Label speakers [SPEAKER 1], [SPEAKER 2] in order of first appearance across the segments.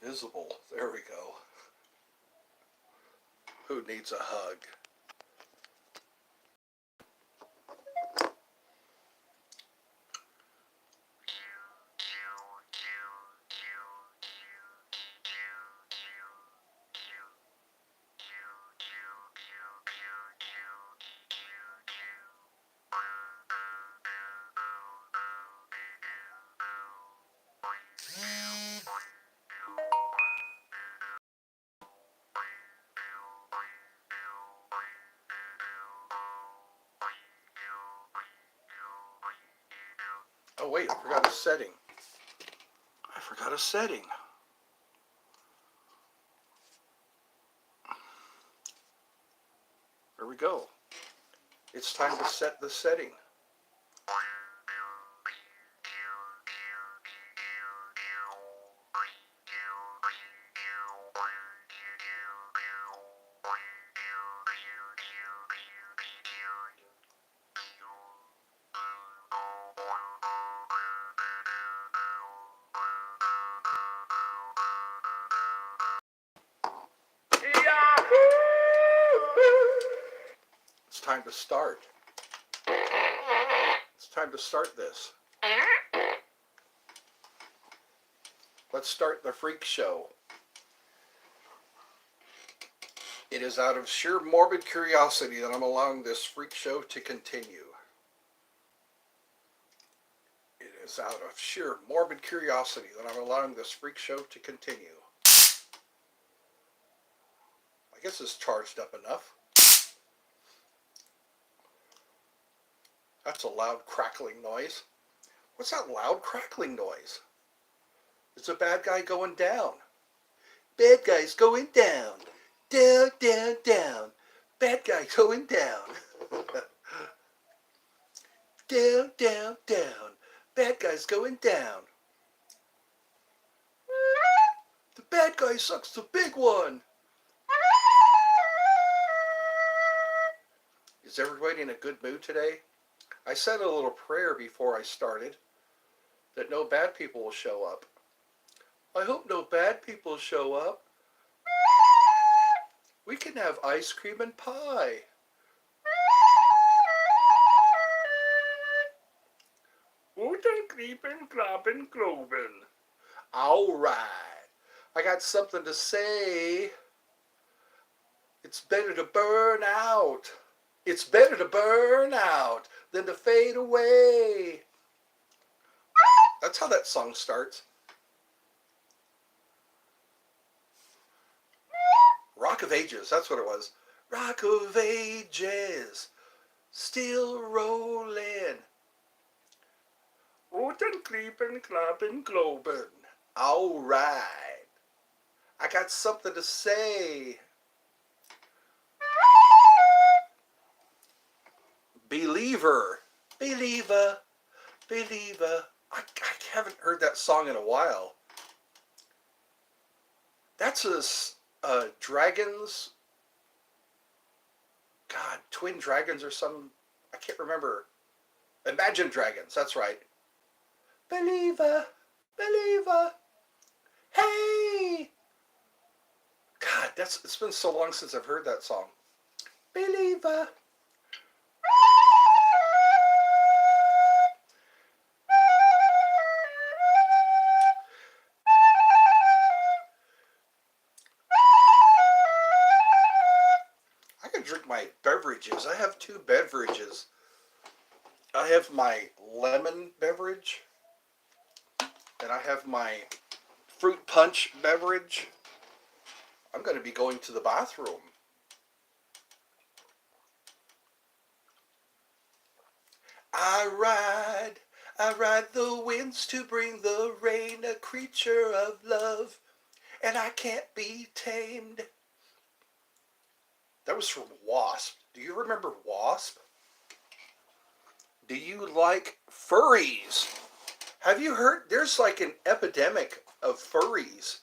[SPEAKER 1] Visible. There we go. Who needs a hug? Oh wait, I forgot a setting. I forgot a setting. There we go. It's time to set the setting. It's time to start. It's time to start this. Let's start the freak show. It is out of sheer morbid curiosity that I'm allowing this freak show to continue. It is out of sheer morbid curiosity that I'm allowing this freak show to continue. I guess it's charged up enough. That's a loud crackling noise. What's that loud crackling noise? It's a bad guy going down. Bad guy's going down. Down, down, down. Bad guy going down. Down, down, down. Bad guy's going down. The bad guy sucks the big one. Is everybody in a good mood today? I said a little prayer before I started that no bad people will show up. I hope no bad people show up. We can have ice cream and pie. Wooten, creepin', cloppin', cloven. All right. I got something to say. It's better to burn out. It's better to burn out than to fade away. That's how that song starts. Rock of Ages, that's what it was. Rock of Ages, still rolling. Wooten, creepin', cloppin', globin'. All right. I got something to say. Believer, believer, believer. I haven't heard that song in a while. That's a dragons. God, twin dragons or some. I can't remember. Imagine Dragons. That's right. Believer, believer. Hey. God, it's been so long since I've heard that song. Believer. Drink my beverages. I have two beverages. I have my lemon beverage and I have my fruit punch beverage. I'm going to be going to the bathroom. I ride the winds to bring the rain, a creature of love, and I can't be tamed. That was from Wasp. Do you remember Wasp? Do you like furries? Have you heard? There's like an epidemic of furries.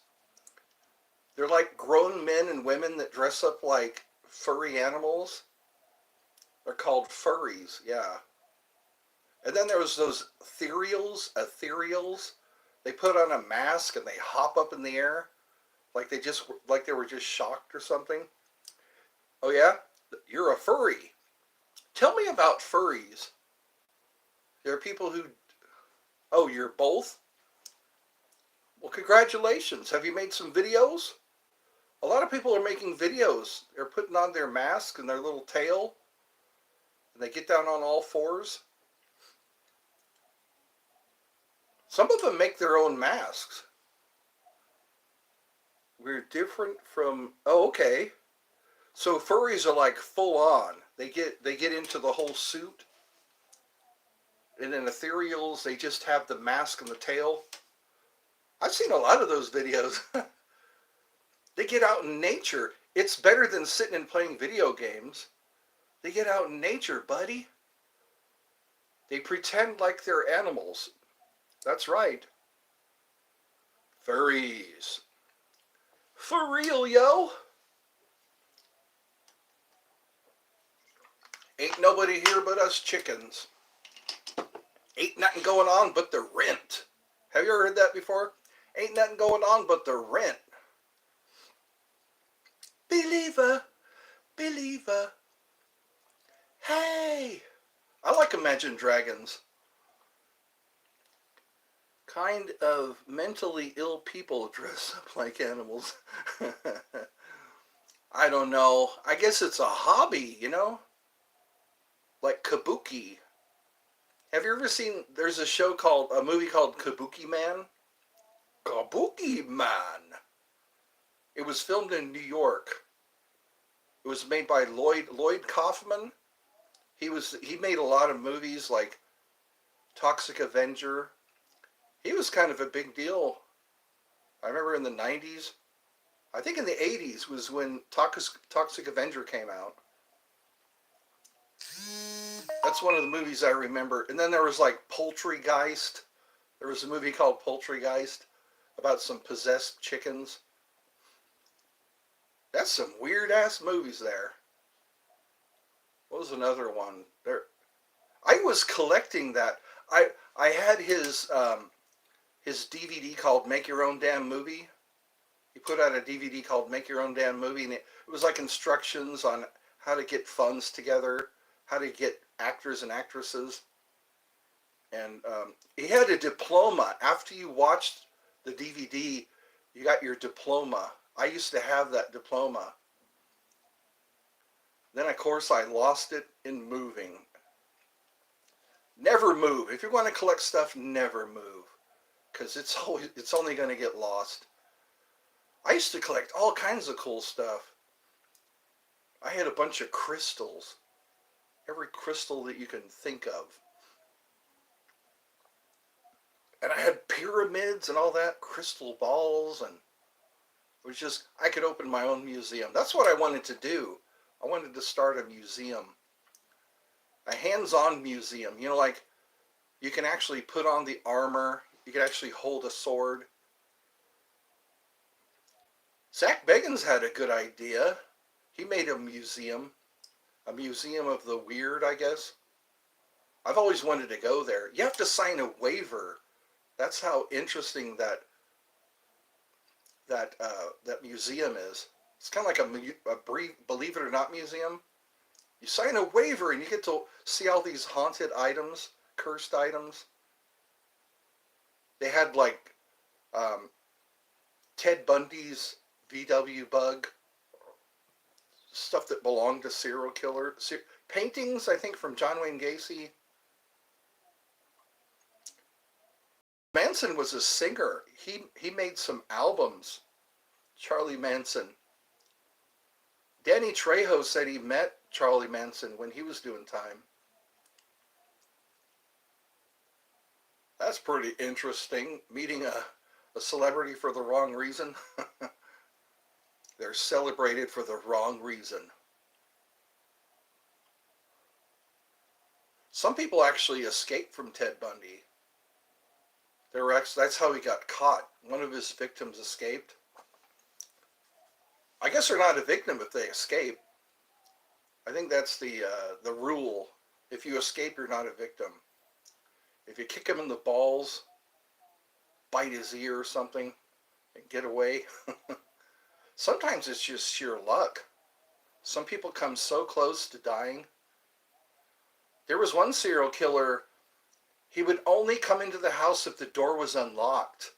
[SPEAKER 1] They're like grown men and women that dress up like furry animals. They're called furries, yeah. And then there was those ethereals. They put on a mask and they hop up in the air. like they were just shocked or something. Oh yeah, you're a furry. Tell me about furries. There are people who. Oh, you're both. Well, congratulations. Have you made some videos? A lot of people are making videos. They're putting on their mask and their little tail, and they get down on all fours. Some of them make their own masks. We're different from. Oh, okay. So furries are like full on. They get into the whole suit, and in ethereals they just have the mask and the tail. I've seen a lot of those videos. They get out in nature. It's better than sitting and playing video games. They get out in nature, buddy. They pretend like they're animals. That's right. Furries. For real, yo. Ain't nobody here but us chickens. Ain't nothing going on but the rent. Have you ever heard that before? Ain't nothing going on but the rent. Believer, believer. Hey. I like Imagine Dragons. Kind of mentally ill people dress up like animals. I don't know. I guess it's a hobby, you know? Like Kabuki. Have you ever seen, there's a movie called Kabuki Man? Kabuki Man. It was filmed in New York. It was made by Lloyd Kaufman. He made a lot of movies like Toxic Avenger. He was kind of a big deal. I remember in the 90s. I think in the 80s was when Toxic Avenger came out. That's one of the movies I remember. And then there was like Poultrygeist. There was a movie called Poultrygeist about some possessed chickens. That's some weird ass movies there. What was another one? There, I was collecting that. I had his DVD called Make Your Own Damn Movie. He put out a DVD called Make Your Own Damn Movie, and it was like instructions on how to get funds together, how to get actors and actresses. And he had a diploma. After you watched the DVD, you got your diploma. I used to have that diploma. Then, of course, I lost it in moving. Never move. If you're going to collect stuff, never move. Because it's only going to get lost. I used to collect all kinds of cool stuff. I had a bunch of crystals. Every crystal that you can think of. And I had pyramids and all that, crystal balls, and it was just, I could open my own museum. That's what I wanted to do. I wanted to start a museum. A hands-on museum. You know, like, you can actually put on the armor. You can actually hold a sword. Zach Bagans had a good idea. He made a museum of the weird, I guess. I've always wanted to go there. You have to sign a waiver. That's how interesting that museum is. It's kind of like a Believe It or Not museum. You sign a waiver and you get to see all these haunted items, cursed items. They had like Ted Bundy's VW bug, stuff that belonged to serial killer paintings, I think, from John Wayne Gacy. Manson was a singer. He made some albums. Charlie Manson. Danny Trejo said he met Charlie Manson when he was doing time. That's pretty interesting, meeting a celebrity for the wrong reason. They're celebrated for the wrong reason. Some people actually escaped from Ted Bundy. That's how he got caught. One of his victims escaped. I guess they're not a victim if they escape. I think that's the rule. If you escape, you're not a victim. If you kick him in the balls, bite his ear or something, and get away, Sometimes it's just sheer luck. Some people come so close to dying. There was one serial killer, he would only come into the house if the door was unlocked.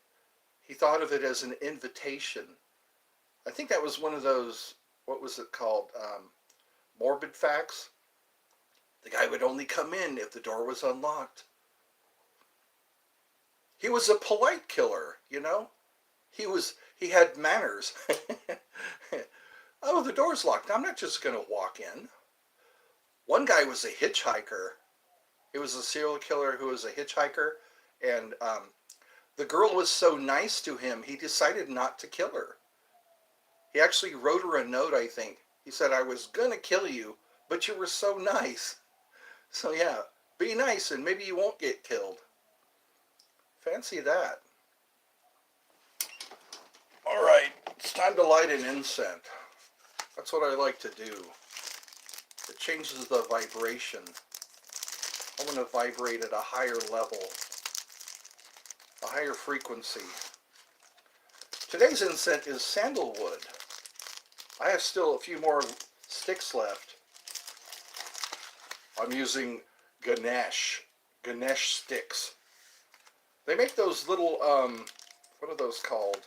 [SPEAKER 1] He thought of it as an invitation. I think that was one of those, what was it called? Morbid facts. The guy would only come in if the door was unlocked. He was a polite killer, you know? He had manners. Oh, the door's locked. I'm not just going to walk in. One guy was a hitchhiker. He was a serial killer who was a hitchhiker, and the girl was so nice to him, he decided not to kill her. He actually wrote her a note, I think. He said, I was going to kill you, but you were so nice. So yeah, be nice and maybe you won't get killed. Fancy that. All right, it's time to light an incense. That's what I like to do. It changes the vibration. I want to vibrate at a higher level, a higher frequency. Today's incense is sandalwood. I have still a few more sticks left. I'm using Ganesh sticks. They make those little, what are those called?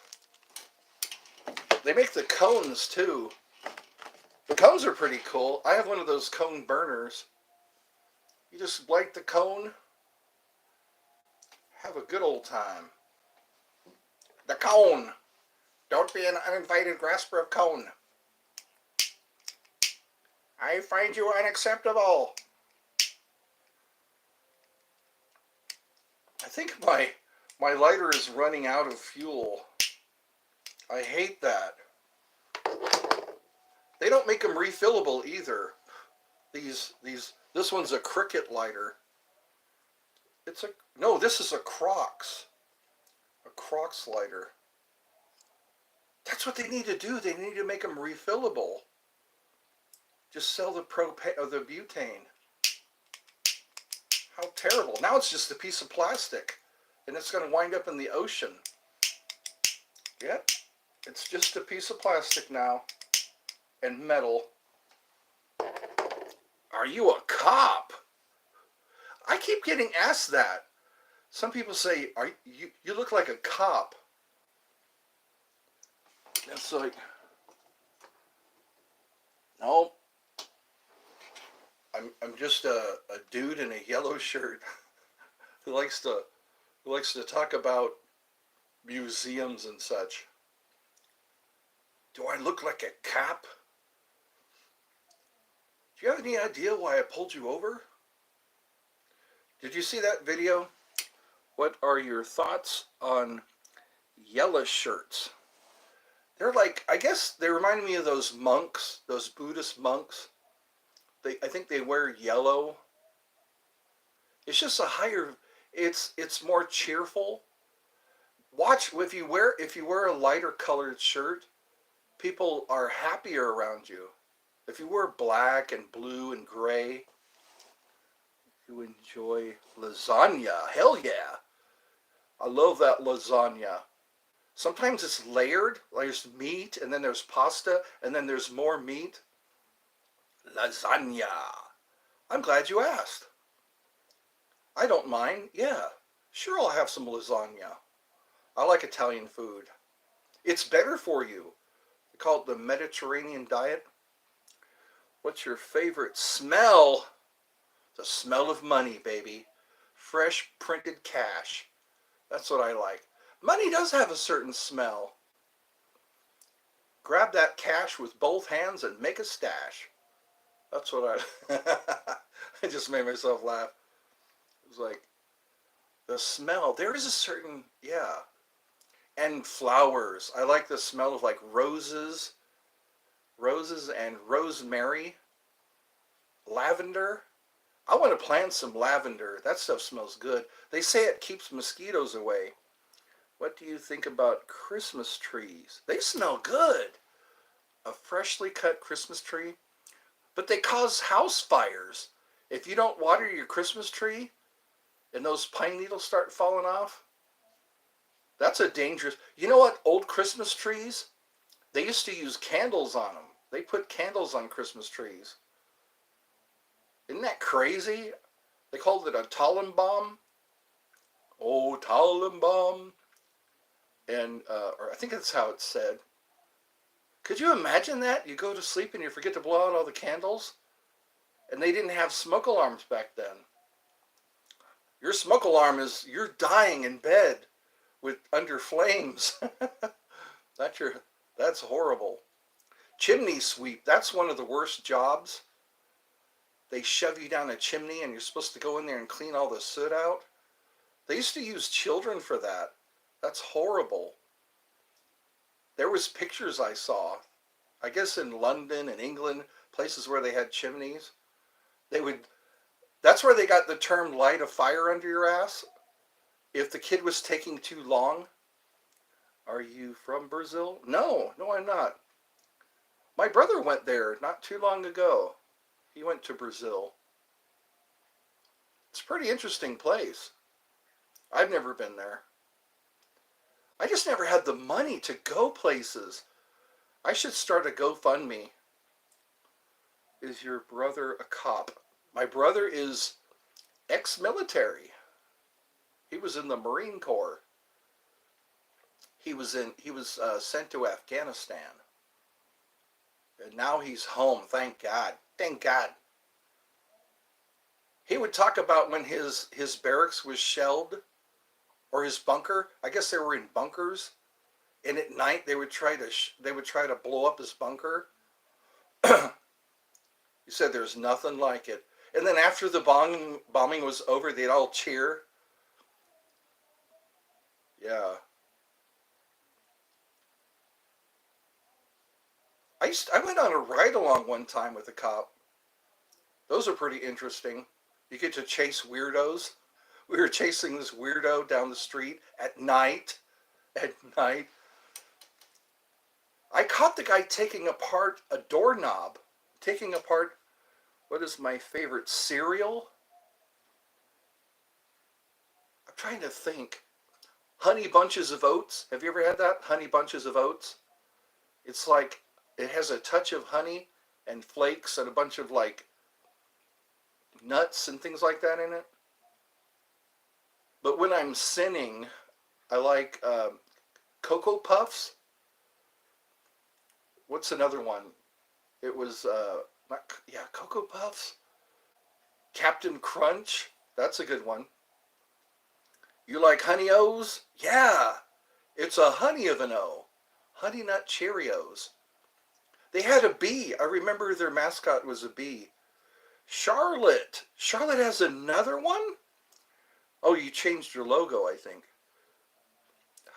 [SPEAKER 1] They make the cones too. The cones are pretty cool. I have one of those cone burners. You just light the cone, have a good old time. The cone. Don't be an uninvited grasper of cone. I find you unacceptable. I think my lighter is running out of fuel. I hate that. They don't make them refillable either. This one's a Cricket lighter. No, this is a Crocs lighter. That's what they need to do. They need to make them refillable. Just sell the propane or the butane. How terrible. Now it's just a piece of plastic and it's going to wind up in the ocean. Yep, it's just a piece of plastic now and metal. Are you a cop? I keep getting asked that. Some people say, you look like a cop. It's like, no, I'm just a dude in a yellow shirt who likes to talk about museums and such. Do I look like a cop? Do you have any idea why I pulled you over? Did you see that video? What are your thoughts on yellow shirts? They're like, I guess they remind me of those monks, those Buddhist monks. I think they wear yellow. It's just a higher, it's more cheerful. Watch, if you wear a lighter colored shirt, people are happier around you. If you wear black and blue and gray, you enjoy lasagna. Hell yeah. I love that lasagna. Sometimes it's layered. There's meat, and then there's pasta, and then there's more meat. Lasagna. I'm glad you asked. I don't mind. Yeah, sure, I'll have some lasagna. I like Italian food. It's better for you. They call it the Mediterranean diet. What's your favorite smell? The smell of money, baby. Fresh printed cash. That's what I like. Money does have a certain smell. Grab that cash with both hands and make a stash. That's what I just made myself laugh. It was like, the smell. There is a certain, yeah. And flowers. I like the smell of like roses and rosemary. Lavender. I want to plant some lavender. That stuff smells good. They say it keeps mosquitoes away. What do you think about Christmas trees? They smell good. A freshly cut Christmas tree. But they cause house fires. If you don't water your Christmas tree and those pine needles start falling off, that's a dangerous... You know what? Old Christmas trees, They used to use candles on them. They put candles on Christmas trees. Isn't that crazy? They called it a Tannenbaum. Oh, Tannenbaum. And, or I think that's how it's said. Could you imagine that? You go to sleep and you forget to blow out all the candles? And they didn't have smoke alarms back then. Your smoke alarm is you're dying in bed with under flames. that's your that's horrible. Chimney sweep, that's one of the worst jobs. They shove you down a chimney and you're supposed to go in there and clean all the soot out. They used to use children for that. That's horrible. There was pictures I saw, I guess in London and England, places where they had chimneys. They would That's where they got the term light a fire under your ass. If the kid was taking too long. Are you from Brazil? No, I'm not. My brother went there not too long ago. He went to Brazil. It's a pretty interesting place. I've never been there. I just never had the money to go places. I should start a GoFundMe. Is your brother a cop? My brother is ex-military. He was in the Marine Corps. He was sent to Afghanistan. And now he's home, thank God. Thank God. He would talk about when his barracks was shelled, or his bunker. I guess they were in bunkers, and at night they would try to blow up his bunker. He said there's nothing like it. And then after the bombing was over, they'd all cheer. Yeah. I went on a ride along one time with a cop. Those are pretty interesting. You get to chase weirdos. We were chasing this weirdo down the street at night. At night. I caught the guy taking apart a doorknob. Taking apart, what is my favorite, cereal? I'm trying to think. Honey Bunches of Oats. Have you ever had that? Honey Bunches of Oats? It's like, it has a touch of honey and flakes and a bunch of like nuts and things like that in it. But when I'm sinning, I like Cocoa Puffs. What's another one? It was, Cocoa Puffs. Captain Crunch. That's a good one. You like Honey O's? Yeah. It's a honey of an O. Honey Nut Cheerios. They had a bee. I remember their mascot was a bee. Charlotte. Charlotte has another one? Oh, you changed your logo, I think.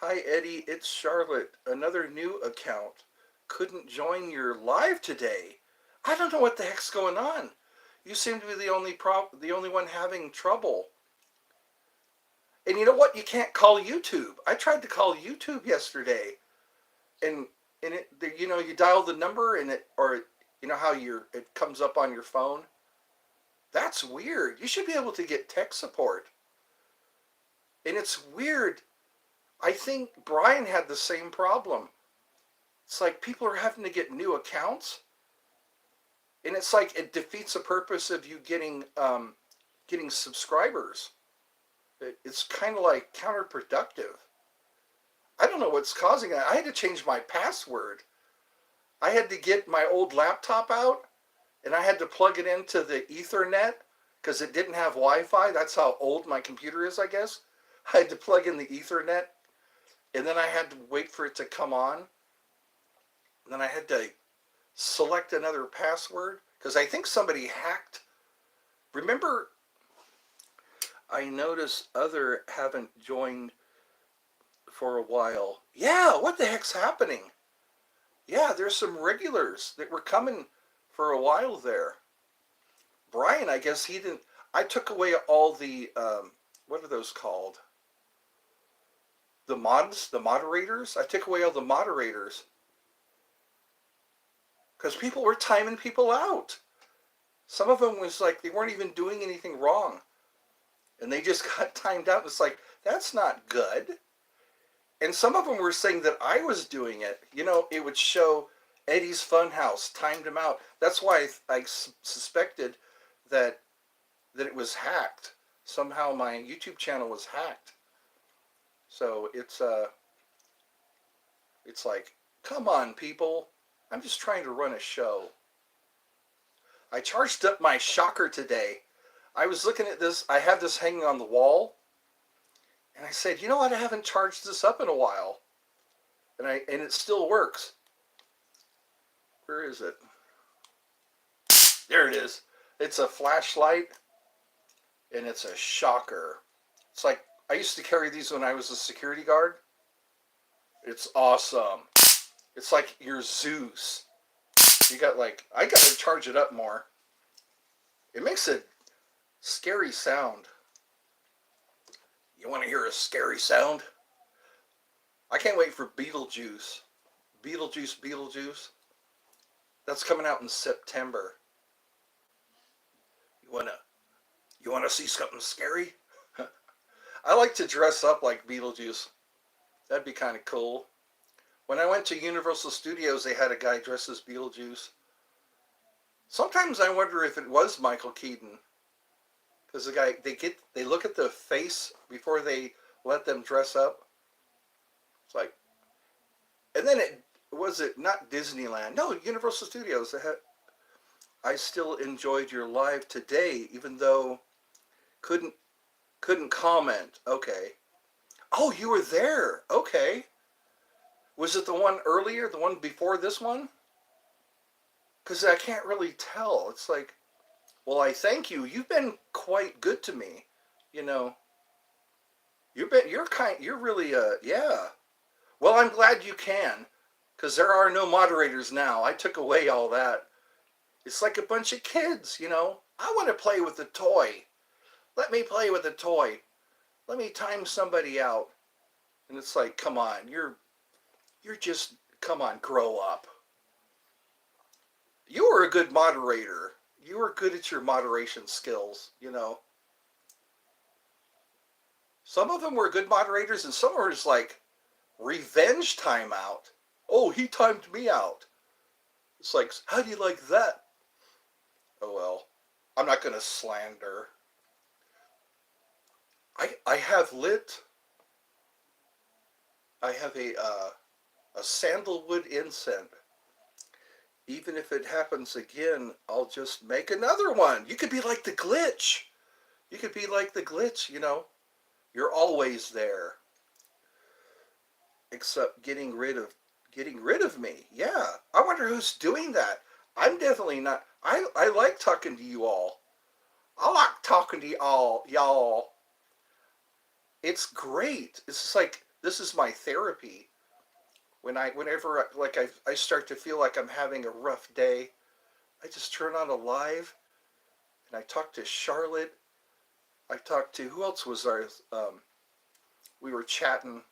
[SPEAKER 1] Hi, Eddie. It's Charlotte. Another new account. Couldn't join your live today. I don't know what the heck's going on. You seem to be the only one having trouble. And you know what? You can't call YouTube. I tried to call YouTube yesterday, and it, you dial the number and how it comes up on your phone. That's weird. You should be able to get tech support. And it's weird. I think Brian had the same problem. It's like people are having to get new accounts, and it's like it defeats the purpose of you getting subscribers. It's kind of like counterproductive. I don't know what's causing that. I had to change my password. I had to get my old laptop out, and I had to plug it into the Ethernet because it didn't have Wi-Fi. That's how old my computer is, I guess. I had to plug in the Ethernet, and then I had to wait for it to come on. And then I had to select another password because I think somebody hacked. Remember, I noticed other haven't joined for a while. Yeah, what the heck's happening? Yeah, there's some regulars that were coming for a while there. Brian, I guess he didn't. I took away all the, what are those called? The moderators. I took away all the moderators. Because people were timing people out. Some of them was like, they weren't even doing anything wrong. And they just got timed out. It's like, that's not good. And some of them were saying that I was doing it. You know, it would show Eddie's Funhouse, timed him out. That's why I suspected that it was hacked. Somehow my YouTube channel was hacked. So it's like, come on, people. I'm just trying to run a show. I charged up my shocker today. I was looking at this. I have this hanging on the wall. And I said, you know what? I haven't charged this up in a while. And it still works. Where is it? There it is. It's a flashlight. And it's a shocker. It's like, I used to carry these when I was a security guard. It's awesome. It's like your Zeus. You got like, I gotta charge it up more. It makes a scary sound. You want to hear a scary sound? I can't wait for Beetlejuice. Beetlejuice. That's coming out in September. You wanna see something scary? I like to dress up like Beetlejuice. That'd be kind of cool. When I went to Universal Studios, they had a guy dressed as Beetlejuice. Sometimes I wonder if it was Michael Keaton. Because the guy, they look at the face before they let them dress up. It's like, and then was it not Disneyland? No, Universal Studios. I still enjoyed your live today, even though couldn't comment. Okay. Oh, you were there. Okay. Was it the one earlier, the one before this one? Because I can't really tell. It's like, well, I thank you. You've been quite good to me. You know, you're really, yeah. Well, I'm glad you can, because there are no moderators now. I took away all that. It's like a bunch of kids, you know. I want to play with the toy. Let me play with the toy. Let me time somebody out. And it's like, come on, you're just, come on, grow up. You were a good moderator. You were good at your moderation skills, you know. Some of them were good moderators, and some were just like, revenge timeout. Oh, he timed me out. It's like, how do you like that? Oh, well, I'm not going to slander. I have a sandalwood incense. Even if it happens again, I'll just make another one. You could be like the glitch. You could be like the glitch, you know. You're always there. Except getting rid of me. Yeah. I wonder who's doing that. I'm definitely not. I like talking to you all. I like talking to y'all. It's great. It's just like, this is my therapy. Whenever I start to feel like I'm having a rough day, I just turn on a live and I talk to Charlotte. I talked to, who else was our, we were chatting.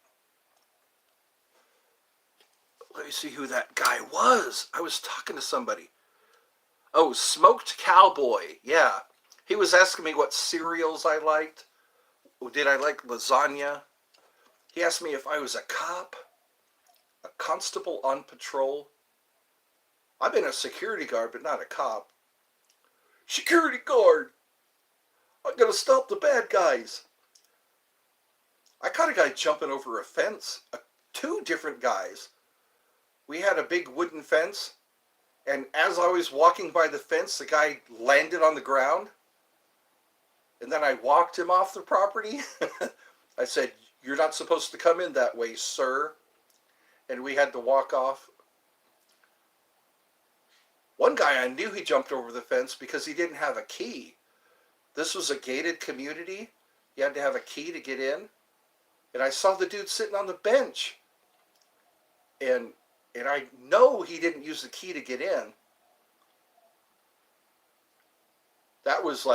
[SPEAKER 1] Let me see who that guy was. I was talking to somebody. Oh, Smoked Cowboy. Yeah. He was asking me what cereals I liked. Did I like lasagna? He asked me if I was a cop, a constable on patrol. I've been a security guard, but not a cop. Security guard! I'm gonna stop the bad guys. I caught a guy jumping over a fence. Two different guys. We had a big wooden fence, and as I was walking by the fence, the guy landed on the ground. And then I walked him off the property. I said, "You're not supposed to come in that way, sir." And we had to walk off. One guy, I knew he jumped over the fence because he didn't have a key. This was a gated community. You had to have a key to get in. And I saw the dude sitting on the bench. And I know he didn't use the key to get in. That was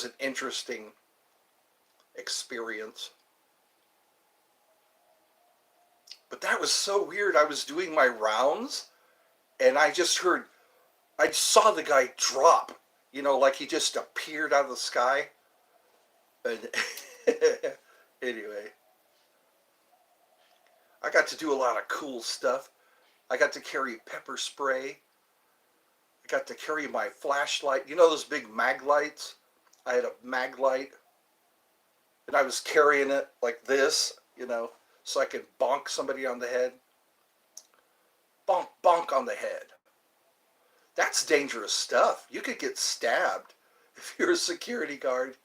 [SPEAKER 1] an interesting experience. But that was so weird. I was doing my rounds, and I saw the guy drop, you know, like he just appeared out of the sky. And anyway. I got to do a lot of cool stuff. I got to carry pepper spray. I got to carry my flashlight. You know those big mag lights? I had a mag light, and I was carrying it like this, so I could bonk somebody on the head. Bonk, bonk on the head. That's dangerous stuff. You could get stabbed if you're a security guard.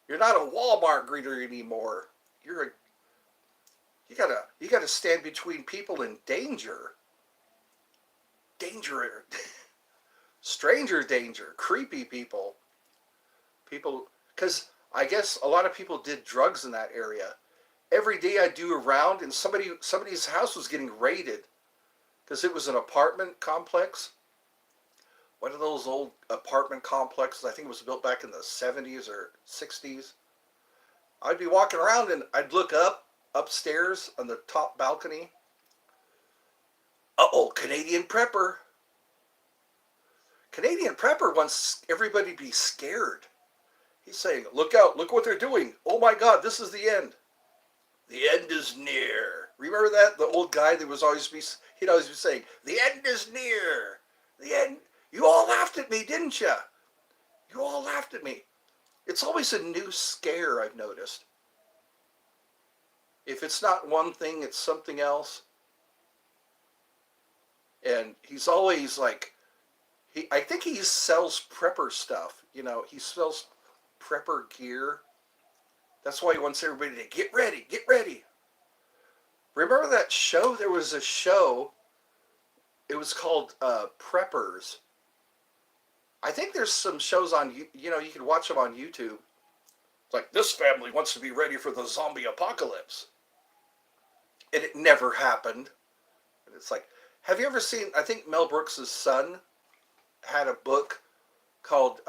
[SPEAKER 1] You're not a Walmart greeter anymore. You gotta stand between people in danger. Danger, stranger danger, creepy people. People, because I guess a lot of people did drugs in that area. Every day I do a round, and somebody's house was getting raided because it was an apartment complex. One of those old apartment complexes. I think it was built back in the 70s or 60s. I'd be walking around and I'd look upstairs on the top balcony. Uh-oh, Canadian Prepper. Canadian Prepper wants everybody to be scared. He's saying, look out, look what they're doing. Oh my God, this is the end. The end is near. Remember that? The old guy that he'd always be saying, the end is near. The end. You all laughed at me, didn't you? You all laughed at me. It's always a new scare, I've noticed. If it's not one thing, it's something else. And he's always like, I think he sells prepper stuff. He sells prepper gear. That's why he wants everybody to get ready, get ready. Remember that show? There was a show. It was called Preppers. I think there's some shows on, you can watch them on YouTube. It's like, this family wants to be ready for the zombie apocalypse. And it never happened. And it's like, have you ever seen, I think Mel Brooks' son had a book called,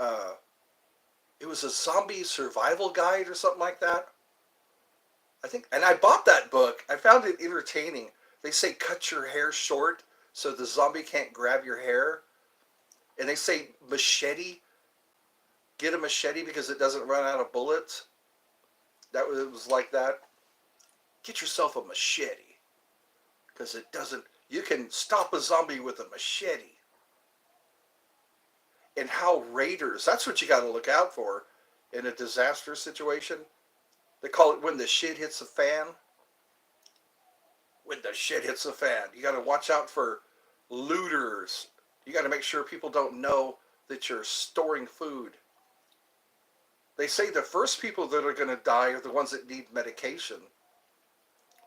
[SPEAKER 1] it was a zombie survival guide or something like that. I think, and I bought that book. I found it entertaining. They say cut your hair short so the zombie can't grab your hair. And they say machete. Get a machete because it doesn't run out of bullets. It was like that. Get yourself a machete because it doesn't. You can stop a zombie with a machete. And how raiders, that's what you got to look out for in a disaster situation. They call it when the shit hits the fan. When the shit hits the fan. You got to watch out for looters. You got to make sure people don't know that you're storing food. They say the first people that are going to die are the ones that need medication.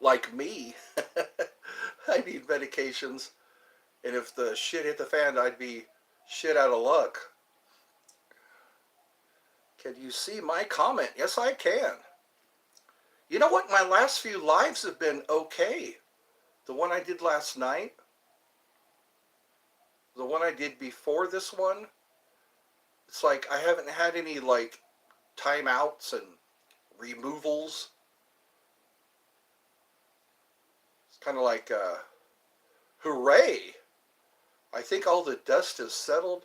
[SPEAKER 1] Like me. I need medications. And if the shit hit the fan, I'd be shit out of luck. Can you see my comment? Yes, I can. You know what? My last few lives have been okay. The one I did last night, the one I did before this one, it's like I haven't had any like timeouts and removals. It's kind of like, hooray! I think all the dust has settled.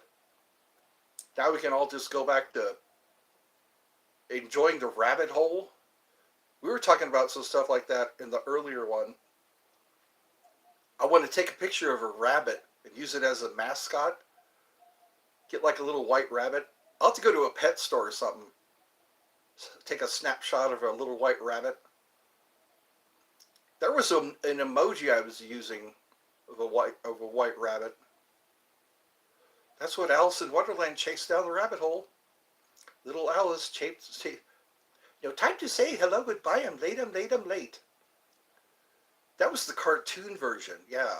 [SPEAKER 1] Now we can all just go back to enjoying the rabbit hole. We were talking about some stuff like that in the earlier one. I want to take a picture of a rabbit and use it as a mascot. Get like a little white rabbit. I'll have to go to a pet store or something. Take a snapshot of a little white rabbit. There was an emoji I was using of a white rabbit. That's what Alice in Wonderland chased down the rabbit hole. Little Alice chased. Time to say hello, goodbye. I'm late. That was the cartoon version. Yeah,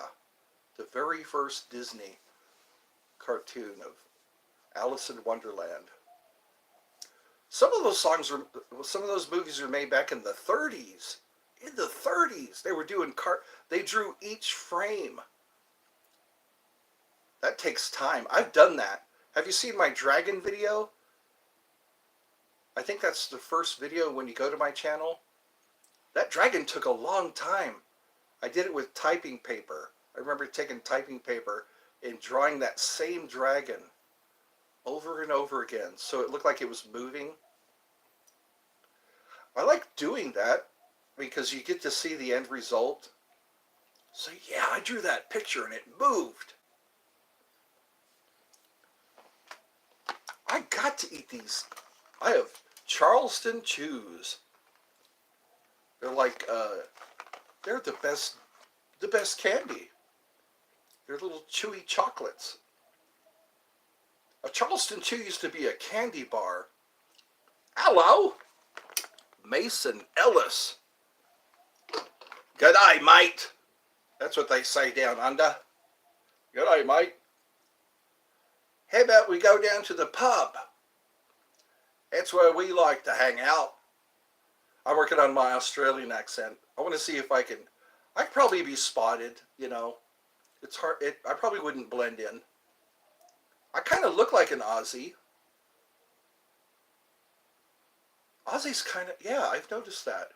[SPEAKER 1] the very first Disney cartoon of Alice in Wonderland. Some of those movies were made back in the 30s. In the 30s, they were doing they drew each frame. That takes time. I've done that. Have you seen my dragon video? I think that's the first video when you go to my channel. That dragon took a long time. I did it with typing paper. I remember taking typing paper and drawing that same dragon over and over again so it looked like it was moving. I like doing that. because you get to see the end result. So yeah, I drew that picture and it moved. I got to eat these. I have Charleston Chews. They're like, they're the best candy. They're little chewy chocolates. A Charleston Chew used to be a candy bar. Hello, Mason Ellis. G'day, mate. That's what they say down under. G'day, mate. How about we go down to the pub? That's where we like to hang out. I'm working on my Australian accent. I want to see if I could probably be spotted, you know. It's hard. I probably wouldn't blend in. I kind of look like an Aussie. Aussie's kind of, yeah, I've noticed that.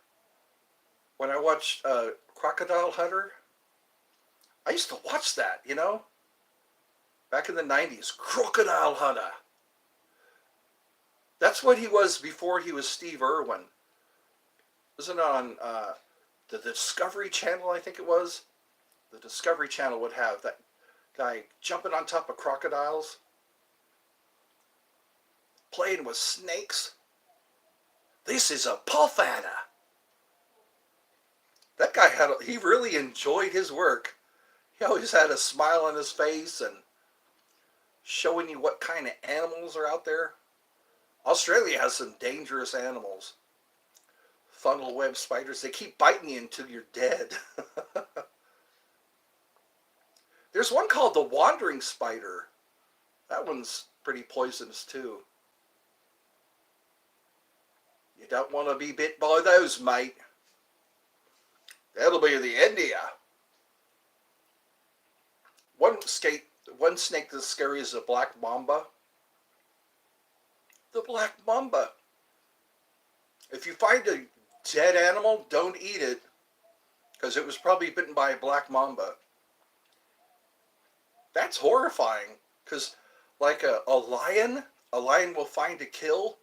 [SPEAKER 1] When I watched Crocodile Hunter, I used to watch that, you know. Back in the 90s, Crocodile Hunter. That's what he was before he was Steve Irwin. Wasn't it on the Discovery Channel, I think it was? The Discovery Channel would have that guy jumping on top of crocodiles, playing with snakes. This is a puff adder. That guy he really enjoyed his work. He always had a smile on his face and showing you what kind of animals are out there. Australia has some dangerous animals. Funnel web spiders, they keep biting you until you're dead. There's one called the wandering spider. That one's pretty poisonous too. You don't want to be bit by those, mate. That'll be the end of you. One snake that's scary is a black mamba. The black mamba. If you find a dead animal, don't eat it, because it was probably bitten by a black mamba. That's horrifying, because like a lion will find a kill,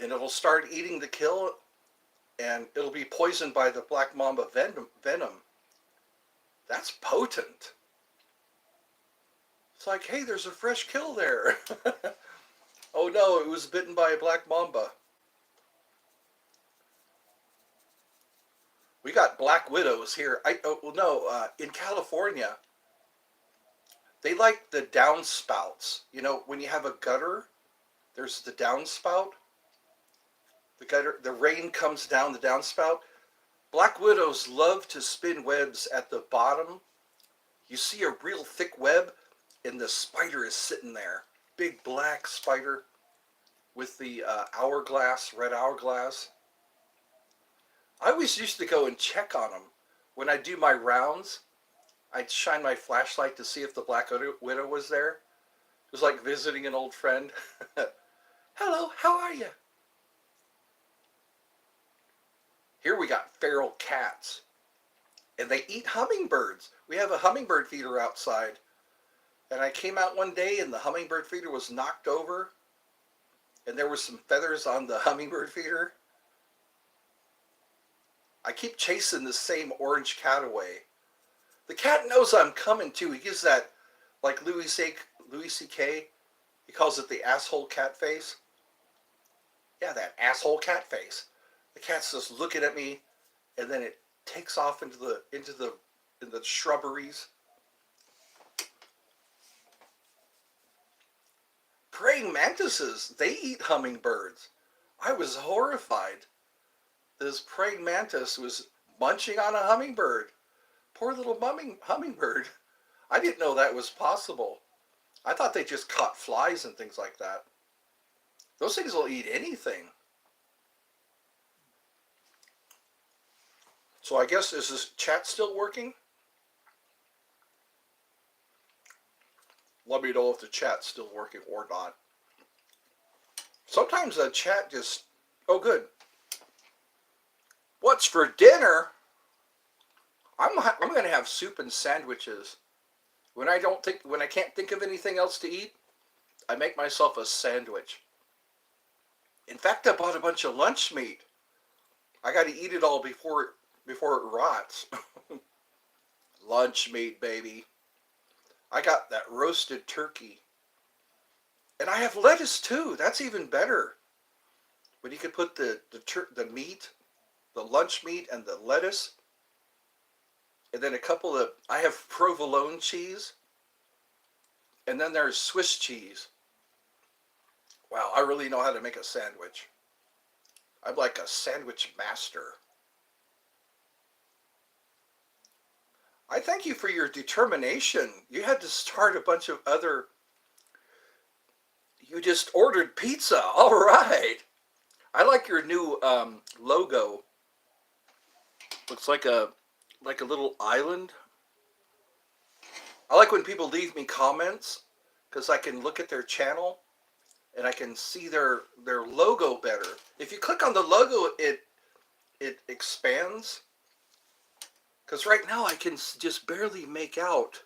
[SPEAKER 1] and it'll start eating the kill, and it'll be poisoned by the black mamba venom. That's potent. It's like, hey, there's a fresh kill there. Oh no, it was bitten by a black mamba. We got black widows here. In California, they like the downspouts. You know, when you have a gutter, there's the downspout. The rain comes down the downspout. Black widows love to spin webs at the bottom. You see a real thick web, and the spider is sitting there. Big black spider with the red hourglass. I always used to go and check on them. When I do my rounds, I'd shine my flashlight to see if the black widow was there. It was like visiting an old friend. Hello, how are you? Here we got feral cats. And they eat hummingbirds. We have a hummingbird feeder outside. And I came out one day and the hummingbird feeder was knocked over. And there were some feathers on the hummingbird feeder. I keep chasing the same orange cat away. The cat knows I'm coming too. He gives that, like Louis C.K., he calls it the asshole cat face. Yeah, that asshole cat face. The cat's just looking at me, and then it takes off into the shrubberies. Praying mantises, they eat hummingbirds. I was horrified. This praying mantis was munching on a hummingbird. Poor little hummingbird. I didn't know that was possible. I thought they just caught flies and things like that. Those things will eat anything. So I guess, is this chat still working? Let me know if the chat's still working or not. Sometimes the chat just, oh good. What's for dinner? I'm going to have soup and sandwiches. When I can't think of anything else to eat, I make myself a sandwich. In fact, I bought a bunch of lunch meat. I got to eat it all before it rots. Lunch meat, baby. I got that roasted turkey. And I have lettuce too. That's even better. When you could put the meat, the lunch meat, and the lettuce, and then a couple of, I have provolone cheese, and then there's Swiss cheese. Wow, I really know how to make a sandwich. I'm like a sandwich master. I thank you for your determination. You had to start a bunch of other. You just ordered pizza. All right. I like your new logo. Looks like a little island. I like when people leave me comments because I can look at their channel and I can see their logo better. If you click on the logo, it expands. Because right now I can just barely make out.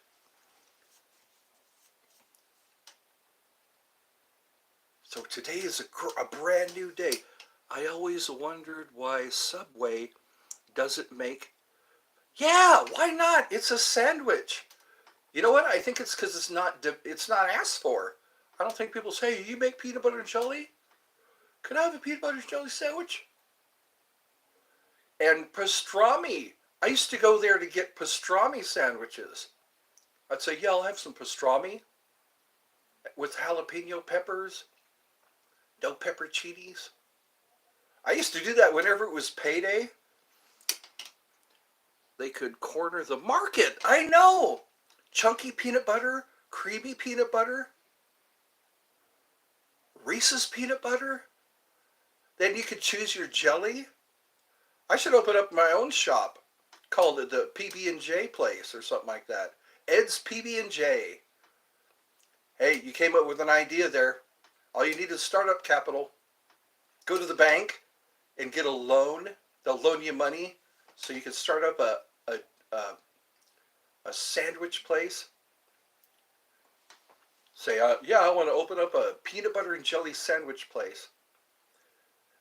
[SPEAKER 1] So today is a brand new day. I always wondered why Subway doesn't make. Yeah, why not? It's a sandwich. You know what? I think it's because it's not asked for. I don't think people say, you make peanut butter and jelly? Can I have a peanut butter and jelly sandwich? And pastrami. I used to go there to get pastrami sandwiches. I'd say, yeah, I'll have some pastrami with jalapeno peppers, no pepperoncinis. I used to do that whenever it was payday. They could corner the market. I know. Chunky peanut butter, creamy peanut butter, Reese's peanut butter. Then you could choose your jelly. I should open up my own shop. Called it the PB&J place or something like that. Ed's PB&J. Hey, you came up with an idea there. All you need is startup capital. Go to the bank and get a loan. They'll loan you money so you can start up a sandwich place. Say, yeah, I want to open up a peanut butter and jelly sandwich place.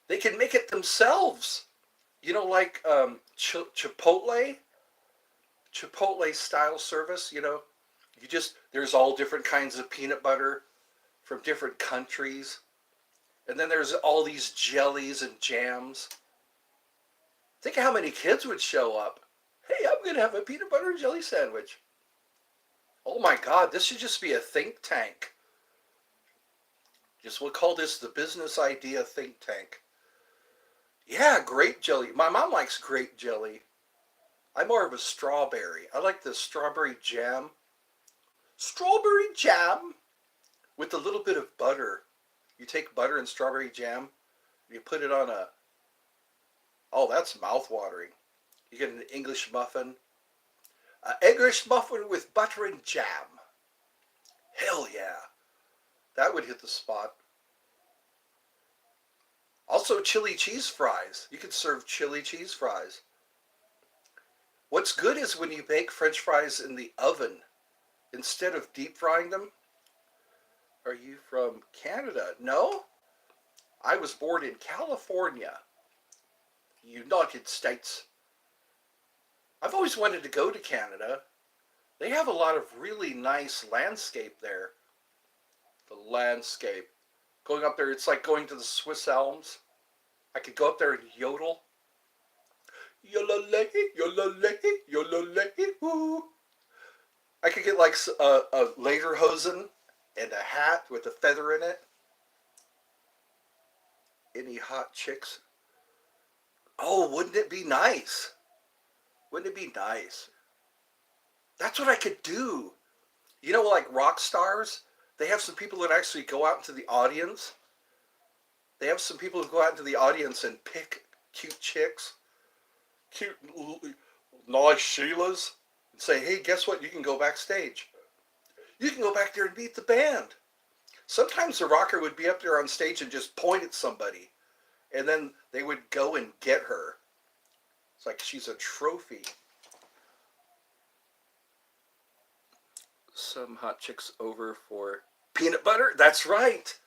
[SPEAKER 1] They can make it themselves. You know, like Chipotle style service, you know. There's all different kinds of peanut butter from different countries. And then there's all these jellies and jams. Think of how many kids would show up. Hey, I'm going to have a peanut butter and jelly sandwich. Oh my God, this should just be a think tank. We'll call this the Business Idea Think Tank. Yeah, grape jelly. My mom likes grape jelly. I'm more of a strawberry. I like the strawberry jam. Strawberry jam with a little bit of butter. You take butter and strawberry jam, you put it on oh, that's mouth-watering. You get an English muffin. An English muffin with butter and jam. Hell yeah. That would hit the spot. Also, chili cheese fries. You could serve chili cheese fries. What's good is when you bake French fries in the oven, instead of deep frying them. Are you from Canada? No. I was born in California, United States. I've always wanted to go to Canada. They have a lot of really nice landscape there. The landscape. Going up there, it's like going to the Swiss Alps. I could go up there and yodel. Yodelay, yodelay, yodelay, woo. I could get like a lederhosen and a hat with a feather in it. Any hot chicks? Oh, wouldn't it be nice? Wouldn't it be nice? That's what I could do. You know, like rock stars, they have some people that actually go out into the audience. They have some people who go out into the audience and pick cute chicks, cute, nice Sheilas, and say, hey, guess what? You can go backstage. You can go back there and meet the band. Sometimes the rocker would be up there on stage and just point at somebody, and then they would go and get her. It's like she's a trophy. Some hot chicks over for peanut butter? That's right.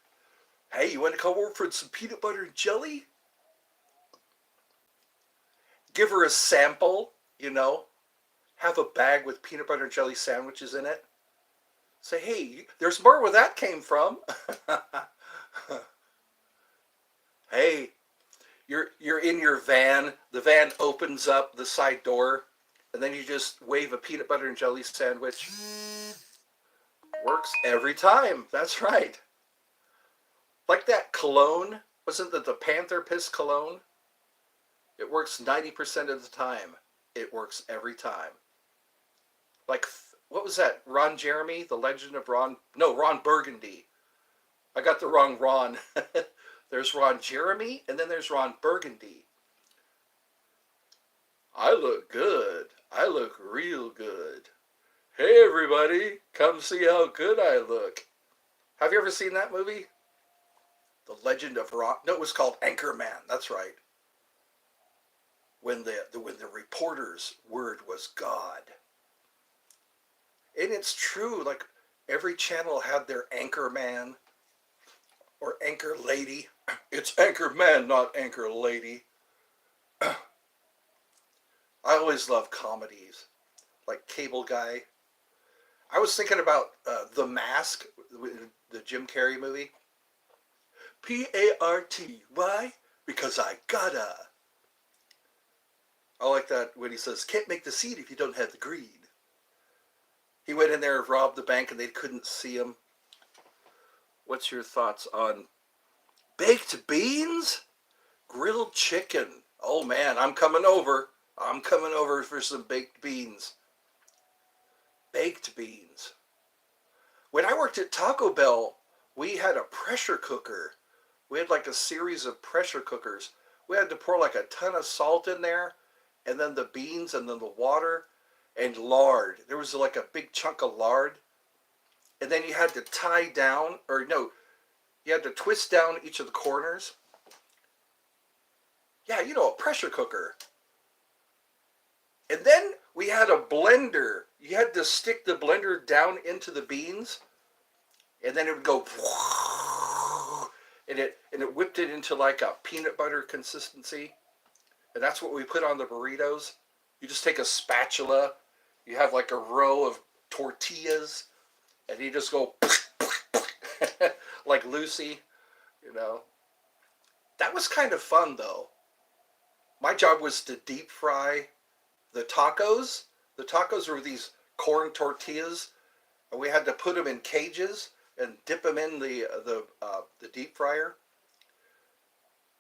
[SPEAKER 1] Hey, you want to come over for some peanut butter and jelly? give her a sample, you know, have a bag with peanut butter and jelly sandwiches in it. Say, hey, there's more where that came from. Hey, you're in your van. The van opens up the side door, and then you just wave a peanut butter and jelly sandwich. Works every time. That's right. Like that cologne. Wasn't that the Panther Piss cologne? It works 90% of the time. It works every time. Like, what was that? Ron Jeremy? The Legend of Ron? No, Ron Burgundy. I got the wrong Ron. There's Ron Jeremy, and then there's Ron Burgundy. I look good. I look real good. Hey, everybody, come see how good I look. Have you ever seen that movie? The Legend of Ron. No, it was called Anchorman. That's right. When the reporter's word was God. And it's true. Like every channel had their anchor man or anchor lady. It's anchor man, not anchor lady. I always love comedies, like Cable Guy. I was thinking about The Mask, the Jim Carrey movie. P-A-R-T. Why? Because I gotta. I like that when he says, can't make the seed if you don't have the greed. He went in there and robbed the bank and they couldn't see him. What's your thoughts on baked beans? Grilled chicken. Oh man, I'm coming over. I'm coming over for some baked beans. Baked beans. When I worked at Taco Bell, we had a pressure cooker. We had like a series of pressure cookers. We had to pour like a ton of salt in there, and then the beans, and then the water, and lard. There was like a big chunk of lard. And then you had to tie down, or no, you had to twist down each of the corners. Yeah, you know, a pressure cooker. And then we had a blender. You had to stick the blender down into the beans, and then it would go, and it whipped it into like a peanut butter consistency. And that's what we put on the burritos. You just take a spatula, you have like a row of tortillas, and you just go like Lucy, you know. That was kind of fun though. My job was to deep fry the tacos. The tacos were these corn tortillas, and we had to put them in cages and dip them in the deep fryer.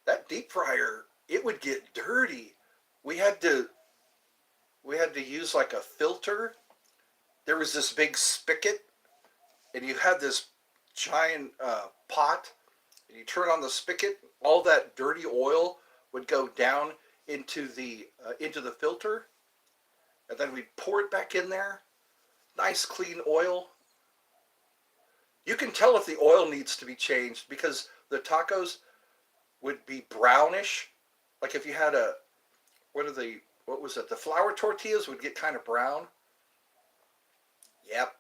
[SPEAKER 1] That deep fryer, it would get dirty. We had to use like a filter. There was this big spigot, and you had this giant pot, and you turn on the spigot. All that dirty oil would go down into the filter, and then we'd pour it back in there. Nice clean oil. You can tell if the oil needs to be changed because the tacos would be brownish. Like if you had what was it? The flour tortillas would get kind of brown. Yep.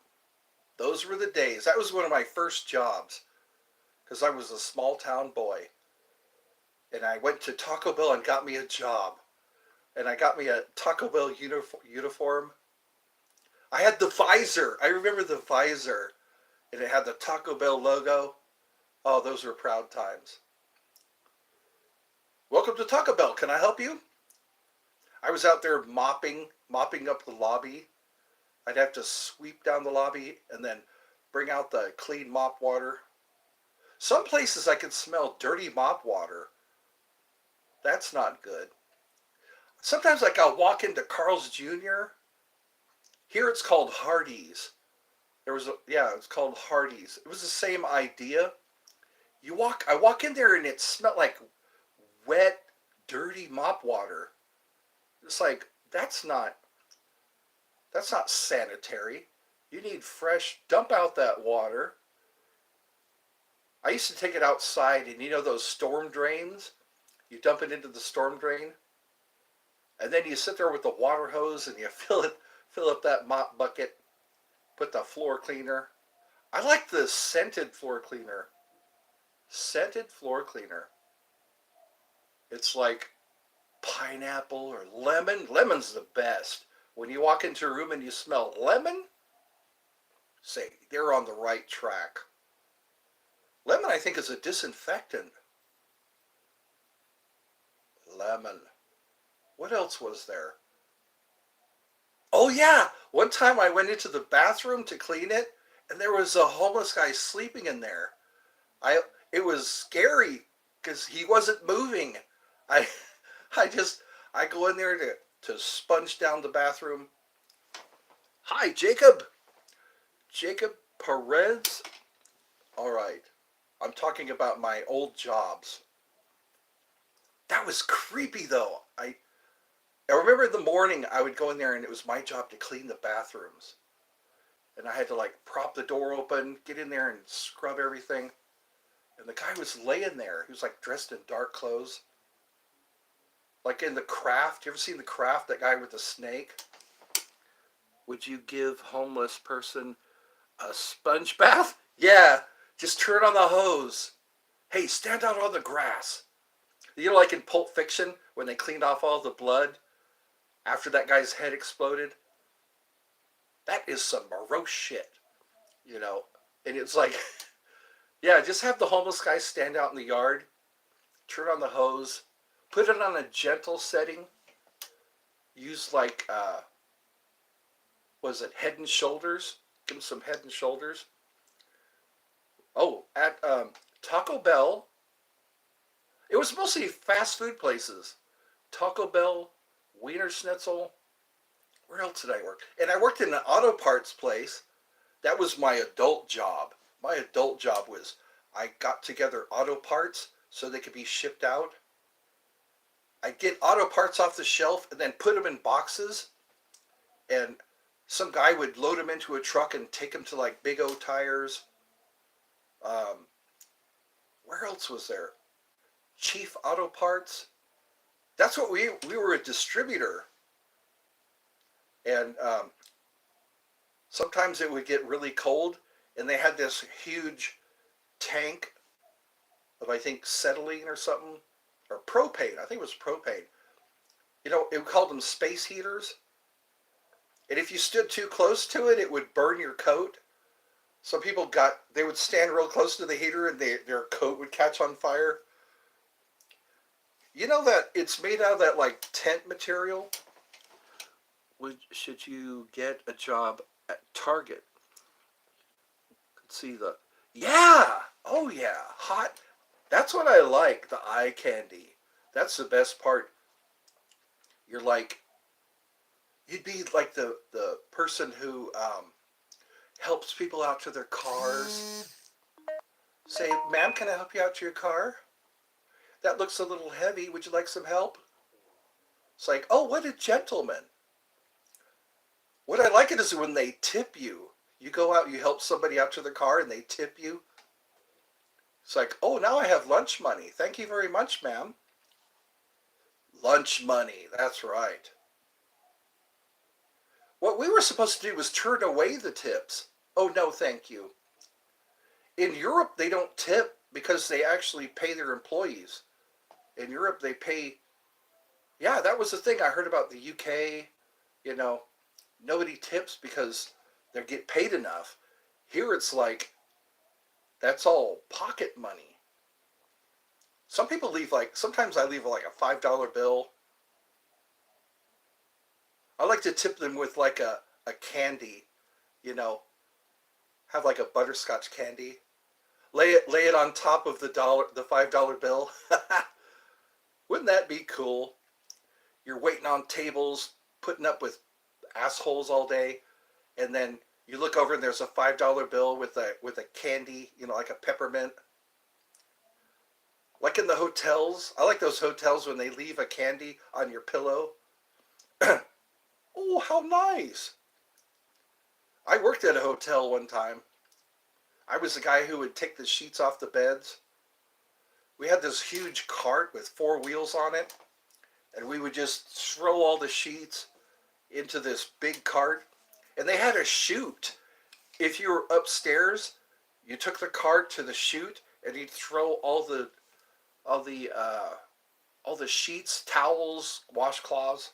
[SPEAKER 1] Those were the days. That was one of my first jobs because I was a small town boy. And I went to Taco Bell and got me a job. And I got me a Taco Bell uniform. I had the visor. I remember the visor. And it had the Taco Bell logo. Oh, those were proud times. Welcome to Taco Bell. Can I help you? I was out there mopping up the lobby. I'd have to sweep down the lobby and then bring out the clean mop water. Some places I could smell dirty mop water. That's not good. Sometimes like I'll walk into Carl's Jr. Here it's called Hardee's. It's called Hardee's. It was the same idea. I walk in there and it smelled like wet, dirty mop water. It's like, that's not sanitary. You need fresh, dump out that water. I used to take it outside, and you know those storm drains? You dump it into the storm drain, and then you sit there with the water hose and you fill up that mop bucket, put the floor cleaner. I like the scented floor cleaner. Scented floor cleaner. It's like pineapple or lemon. Lemon's the best. When you walk into a room and you smell lemon, say they're on the right track. Lemon, I think, is a disinfectant. Lemon. What else was there? Oh yeah, one time I went into the bathroom to clean it, and there was a homeless guy sleeping in there. I It was scary because he wasn't moving. I I just I go in there to sponge down the bathroom. Hi, Jacob. Jacob Perez. All right. I'm talking about my old jobs. That was creepy though. I remember in the morning I would go in there and it was my job to clean the bathrooms. And I had to like prop the door open, get in there and scrub everything. And the guy was laying there. He was like dressed in dark clothes. Like in The Craft. You ever seen The Craft? That guy with the snake? Would you give homeless person a sponge bath? Yeah. Just turn on the hose. Hey, stand out on the grass. You know, like in Pulp Fiction, when they cleaned off all the blood after that guy's head exploded? That is some morose shit, you know? And it's like, yeah, just have the homeless guy stand out in the yard, turn on the hose, put it on a gentle setting, use like, was it Head and Shoulders? Give him some Head and Shoulders. Oh, at Taco Bell, it was mostly fast food places. Taco Bell, Wiener Schnitzel. Where else did I work? And I worked in an auto parts place. That was my adult job. My adult job was I got together auto parts so they could be shipped out. I'd get auto parts off the shelf and then put them in boxes. And some guy would load them into a truck and take them to like Big O Tires. Where else was there? Chief Auto Parts. That's what we were a distributor. And sometimes it would get really cold, and they had this huge tank of, I think, acetylene or something, or propane. I think it was propane. You know, it called them space heaters. And if you stood too close to it, it would burn your coat. Some people they would stand real close to the heater and their coat would catch on fire. You know that it's made out of that like tent material? Should you get a job at Target? Let's see yeah, oh yeah, hot. That's what I like, the eye candy. That's the best part. You'd be like the person who helps people out to their cars. Say, ma'am, can I help you out to your car? That looks a little heavy. Would you like some help? It's like, oh, what a gentleman. What I like it is when they tip you. You go out, you help somebody out to their car, and they tip you. It's like, oh, now I have lunch money. Thank you very much, ma'am. Lunch money, that's right. What we were supposed to do was turn away the tips. Oh, no, thank you. In Europe, they don't tip because they actually pay their employees. In Europe, they pay... Yeah, that was the thing I heard about the UK. You know, nobody tips because they get paid enough. Here it's like, that's all pocket money. Some people leave sometimes I leave like a $5 bill. I like to tip them with like a candy, you know, have like a butterscotch candy. Lay it on top of the $5 bill. Wouldn't that be cool? You're waiting on tables, putting up with assholes all day, and then you look over and there's a $5 bill with a candy, you know, like a peppermint. Like in the hotels, I like those hotels when they leave a candy on your pillow. Oh, how nice. I worked at a hotel one time. I was the guy who would take the sheets off the beds. We had this huge cart with 4 wheels on it, and we would just throw all the sheets into this big cart. And they had a chute. If you were upstairs, you took the cart to the chute, and you'd throw all the all the sheets, towels, washcloths,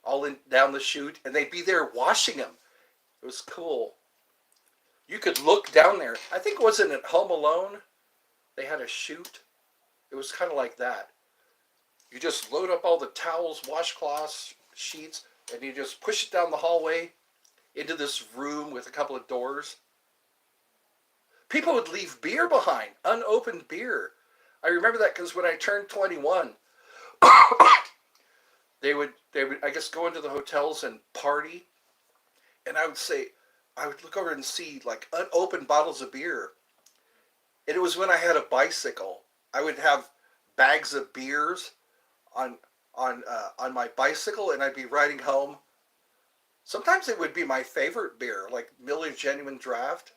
[SPEAKER 1] all in down the chute, and they'd be there washing them. It was cool. You could look down there. I think it wasn't at Home Alone. They had a chute. It was kind of like that. You just load up all the towels, washcloths, sheets, and you just push it down the hallway into this room with a couple of doors. People would leave beer behind, unopened beer. I remember that because when I turned 21, they would I guess go into the hotels and party, and I would look over and see like unopened bottles of beer. And it was when I had a bicycle. I would have bags of beers on on my bicycle, and I'd be riding home. Sometimes it would be my favorite beer, like Miller Genuine Draft.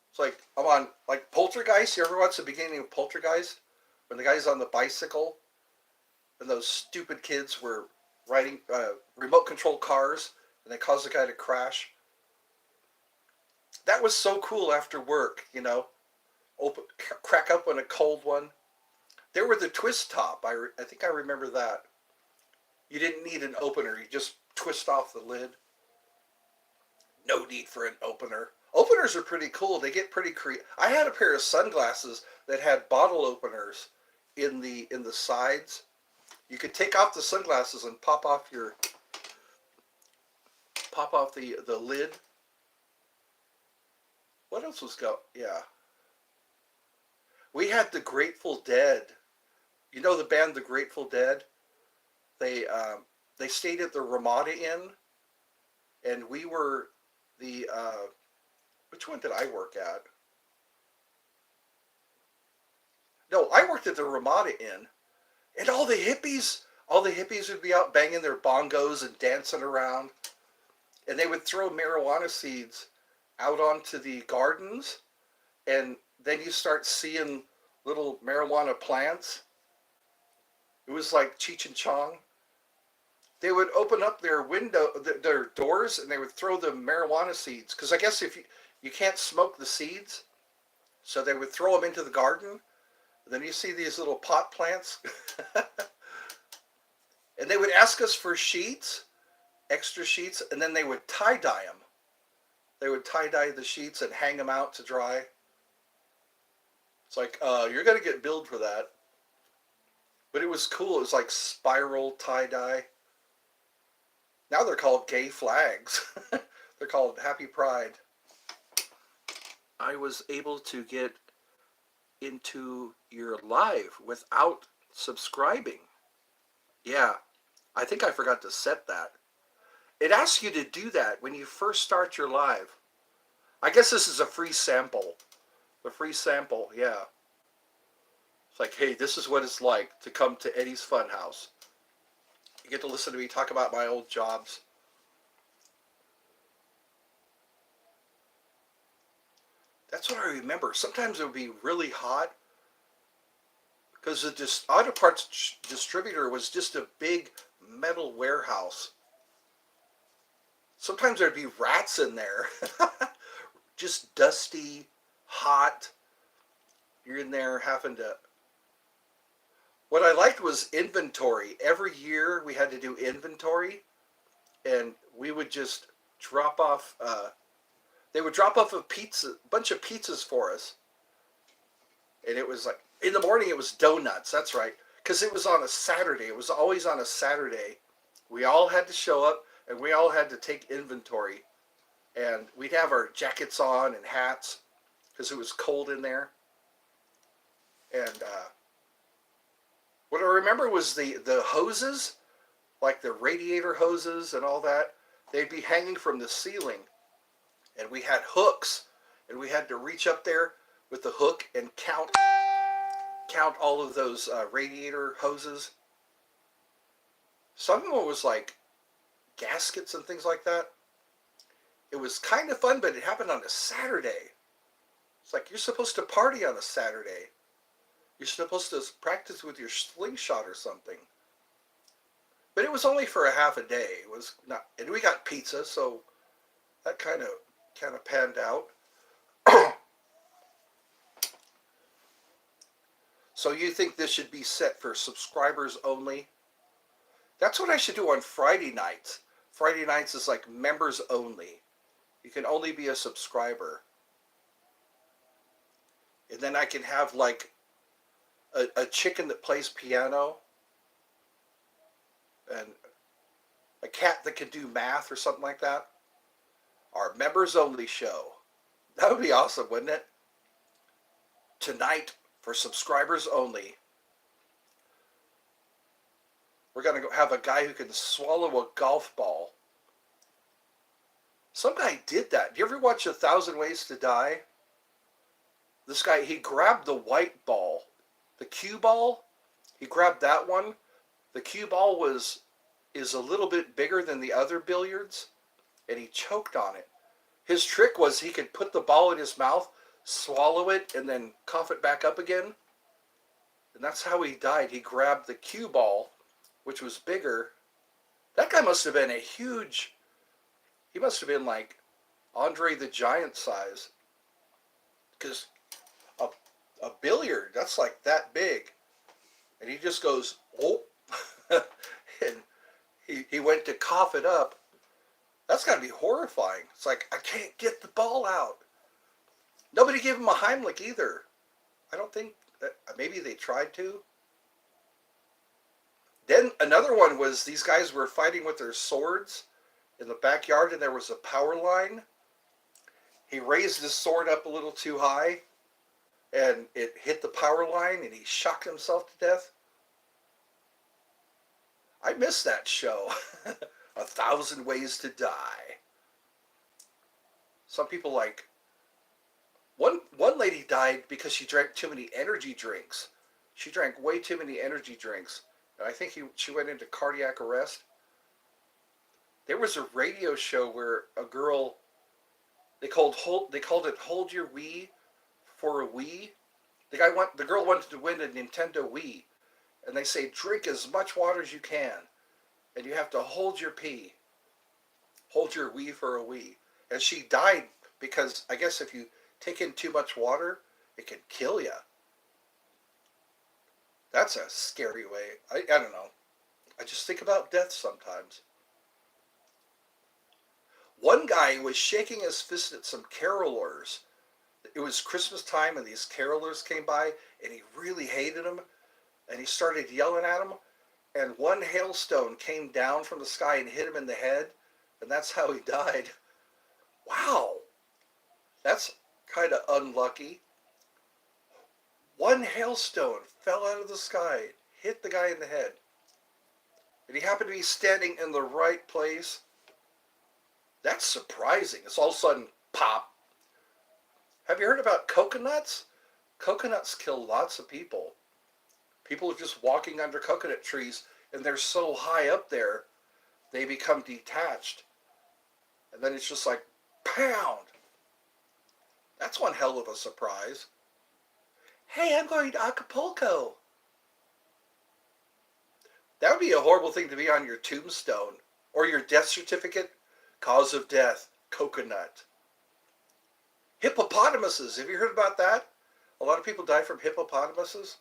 [SPEAKER 1] It's like I'm on like Poltergeist. You ever watch the beginning of Poltergeist when the guy's on the bicycle and those stupid kids were riding remote control cars and they caused the guy to crash? That was so cool after work, you know. Crack up on a cold one. There were the twist top. I think I remember that. You didn't need an opener. You just twist off the lid. No need for an opener. Openers are pretty cool. They get pretty creative. I had a pair of sunglasses that had bottle openers in the sides. You could take off the sunglasses and pop off the lid. What else was Yeah. We had the Grateful Dead. You know the band The Grateful Dead? They stayed at the Ramada Inn, and we were the which one did I work at? No, I worked at the Ramada Inn, and all the hippies would be out banging their bongos and dancing around, and they would throw marijuana seeds out onto the gardens, and then you start seeing little marijuana plants. It was like Cheech and Chong. They would open up their doors, and they would throw the marijuana seeds. Because I guess if you can't smoke the seeds, so they would throw them into the garden. Then you see these little pot plants. And they would ask us for sheets, extra sheets, and then they would tie-dye them. They would tie-dye the sheets and hang them out to dry. It's like, you're going to get billed for that. But it was cool. It was like spiral tie-dye. Now they're called gay flags. They're called Happy Pride. I was able to get into your live without subscribing. Yeah, I think I forgot to set that. It asks you to do that when you first start your live. I guess this is a free sample. The free sample, yeah. It's like, hey, this is what it's like to come to Eddie's Funhouse. You get to listen to me talk about my old jobs. That's what I remember. Sometimes it would be really hot because the auto parts distributor was just a big metal warehouse. Sometimes there'd be rats in there. Just dusty, hot. You're in there having to... What I liked was inventory. Every year we had to do inventory, and we would just drop off... they would drop off a bunch of pizzas for us. And it was like, in the morning it was donuts, that's right. Because it was on a Saturday. It was always on a Saturday. We all had to show up, and we all had to take inventory. And we'd have our jackets on and hats, because it was cold in there. And what I remember was the hoses, like the radiator hoses and all that. They'd be hanging from the ceiling. And we had hooks, and we had to reach up there with the hook and count all of those radiator hoses. Some of them was like gaskets and things like that. It was kind of fun, but it happened on a Saturday. It's like, you're supposed to party on a Saturday. You're supposed to practice with your slingshot or something. But it was only for a half a day. It was not, and we got pizza, so that kind of panned out. So you think this should be set for subscribers only? That's what I should do on Friday nights. Friday nights is like members only. You can only be a subscriber. And then I can have like a chicken that plays piano and a cat that can do math or something like that. Our members only show. That would be awesome, wouldn't it? Tonight, for subscribers only, we're going to have a guy who can swallow a golf ball. Some guy did that. Do you ever watch 1,000 Ways to Die? This guy, he grabbed the white ball, the cue ball. He grabbed that one. The cue ball is a little bit bigger than the other billiards, and he choked on it. His trick was he could put the ball in his mouth, swallow it, and then cough it back up again. And that's how he died. He grabbed the cue ball, which was bigger. That guy must have been he must have been like Andre the Giant size. Because a billiard, that's like that big. And he just goes, oh. And he went to cough it up. That's got to be horrifying. It's like, I can't get the ball out. Nobody gave him a Heimlich either. I don't think, maybe they tried to. Then another one was these guys were fighting with their swords in the backyard and there was a power line. He raised his sword up a little too high and it hit the power line and he shocked himself to death. I miss that show. 1,000 Ways to Die. Some people like, one lady died because she drank too many energy drinks. She drank way too many energy drinks. And I think she went into cardiac arrest. There was a radio show where a girl, they called it Hold Your Wii for a Wii. The girl wanted to win a Nintendo Wii. And they say, drink as much water as you can. And you have to hold your pee. Hold your Wii for a Wii. And she died because I guess if you take in too much water, it can kill you. That's a scary way. I don't know. I just think about death sometimes. One guy was shaking his fist at some carolers. It was Christmas time and these carolers came by and he really hated them. And he started yelling at them. And one hailstone came down from the sky and hit him in the head. And that's how he died. Wow. That's kind of unlucky. One hailstone fell out of the sky, hit the guy in the head. And he happened to be standing in the right place. That's surprising. It's all of a sudden, pop. Have you heard about coconuts? Coconuts kill lots of people. People are just walking under coconut trees, and they're so high up there, they become detached. And then it's just like, pound. That's one hell of a surprise. Hey, I'm going to Acapulco. That would be a horrible thing to be on your tombstone or your death certificate. Cause of death, coconut. Hippopotamuses, have you heard about that? A lot of people die from hippopotamuses.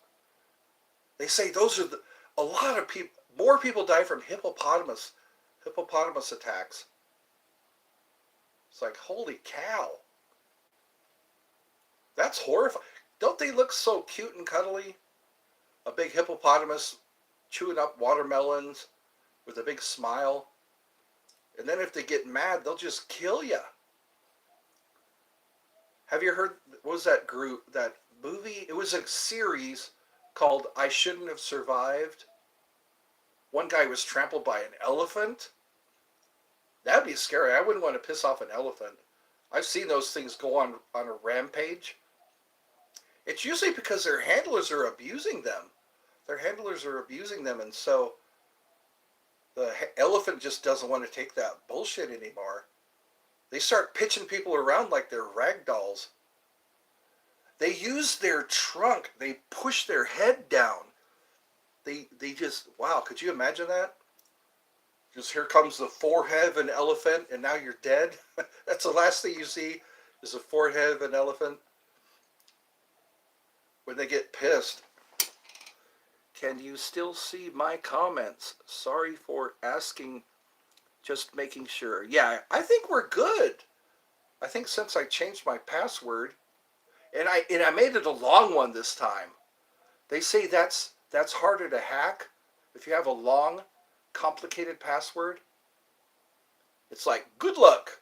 [SPEAKER 1] They say a lot of people, more people die from hippopotamus attacks. It's like, holy cow. That's horrifying. Don't they look so cute and cuddly? A big hippopotamus chewing up watermelons with a big smile. And then if they get mad, they'll just kill you. Have you heard, what was that movie? It was a series called I Shouldn't Have Survived. One guy was trampled by an elephant. That'd be scary. I wouldn't want to piss off an elephant. I've seen those things go on a rampage. It's usually because their handlers are abusing them. And so the elephant just doesn't want to take that bullshit anymore. They start pitching people around like they're rag dolls. They use their trunk. They push their head down. They just, wow, could you imagine that? Just here comes the forehead of an elephant and now you're dead. That's the last thing you see is the forehead of an elephant. When they get pissed. Can you still see my comments? Sorry for asking, just making sure. Yeah, I think we're good. I think since I changed my password, and I made it a long one this time. They say that's harder to hack if you have a long, complicated password. It's like, good luck.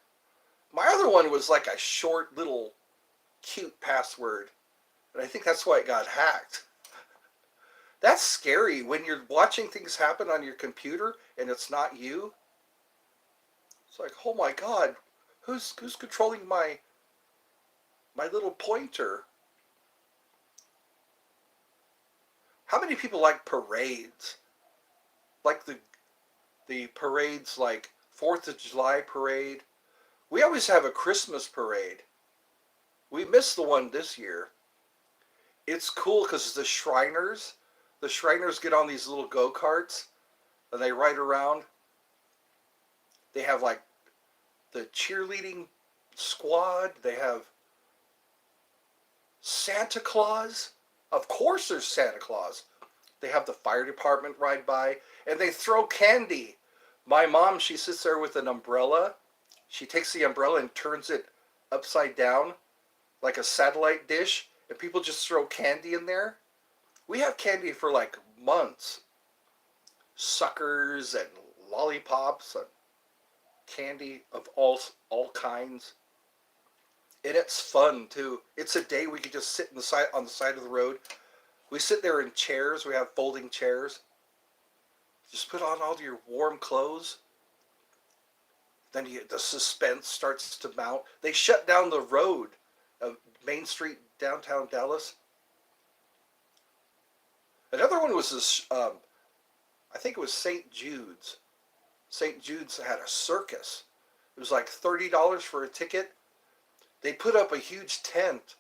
[SPEAKER 1] My other one was like a short little cute password, and I think that's why it got hacked. That's scary when you're watching things happen on your computer and it's not you. It's like, oh my God, who's controlling my little pointer? How many people like parades? Like the parades like 4th of July parade. We always have a Christmas parade. We missed the one this year. It's cool because the Shriners get on these little go-karts and they ride around. They have like the cheerleading squad. They have Santa Claus. Of course there's Santa Claus. They have the fire department ride by and they throw candy. My mom, she sits there with an umbrella. She takes the umbrella and turns it upside down like a satellite dish, and people just throw candy in there. We have candy for like months. Suckers and lollipops and candy of all kinds. And it's fun too. It's a day we could just sit on the side of the road. We sit there in chairs. We have folding chairs. Just put on all your warm clothes. Then the suspense starts to mount. They shut down the road of Main Street, downtown Dallas. Another one was this, I think it was St. Jude's. St. Jude's had a circus. It was like $30 for a ticket. They put up a huge tent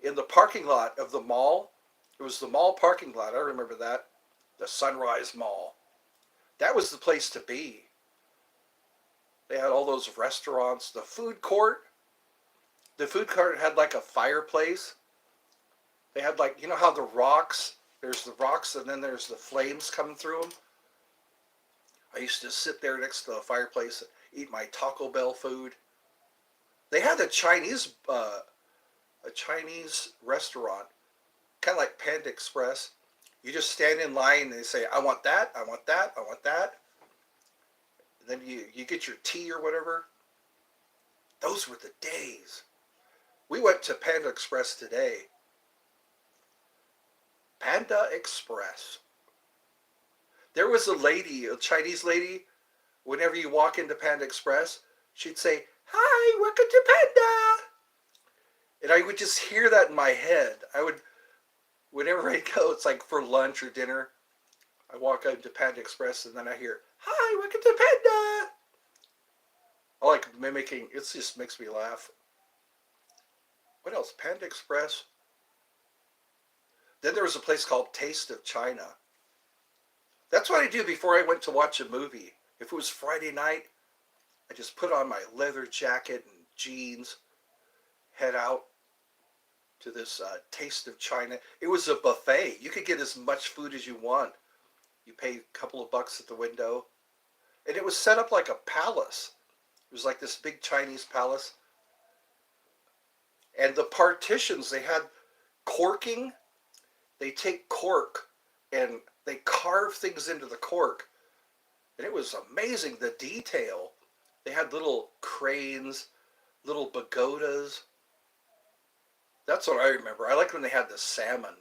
[SPEAKER 1] in the parking lot of the mall. It was the mall parking lot. I remember that. The Sunrise Mall. That was the place to be. They had all those restaurants. The food court. The food court had like a fireplace. They had like, you know how the rocks, there's the rocks and then there's the flames coming through them. I used to sit there next to the fireplace and eat my Taco Bell food. They had a Chinese restaurant, kind of like Panda Express. You just stand in line and they say, I want that, I want that, I want that. And then you get your tea or whatever. Those were the days. We went to Panda Express today. Panda Express. There was a lady, a Chinese lady, whenever you walk into Panda Express, she'd say, hi, welcome to Panda. And I would just hear that in my head. Whenever I go, it's like for lunch or dinner, I walk out to Panda Express and then I hear, hi, welcome to Panda. I like mimicking, it just makes me laugh. What else? Panda Express. Then there was a place called Taste of China. That's what I do before I went to watch a movie. If it was Friday night, I just put on my leather jacket and jeans, head out to this Taste of China. It was a buffet. You could get as much food as you want. You pay a couple of bucks at the window. And it was set up like a palace. It was like this big Chinese palace. And the partitions, they had corking. They take cork and they carve things into the cork. And it was amazing, the detail. They had little cranes, little pagodas. That's what I remember. I liked when they had the salmon.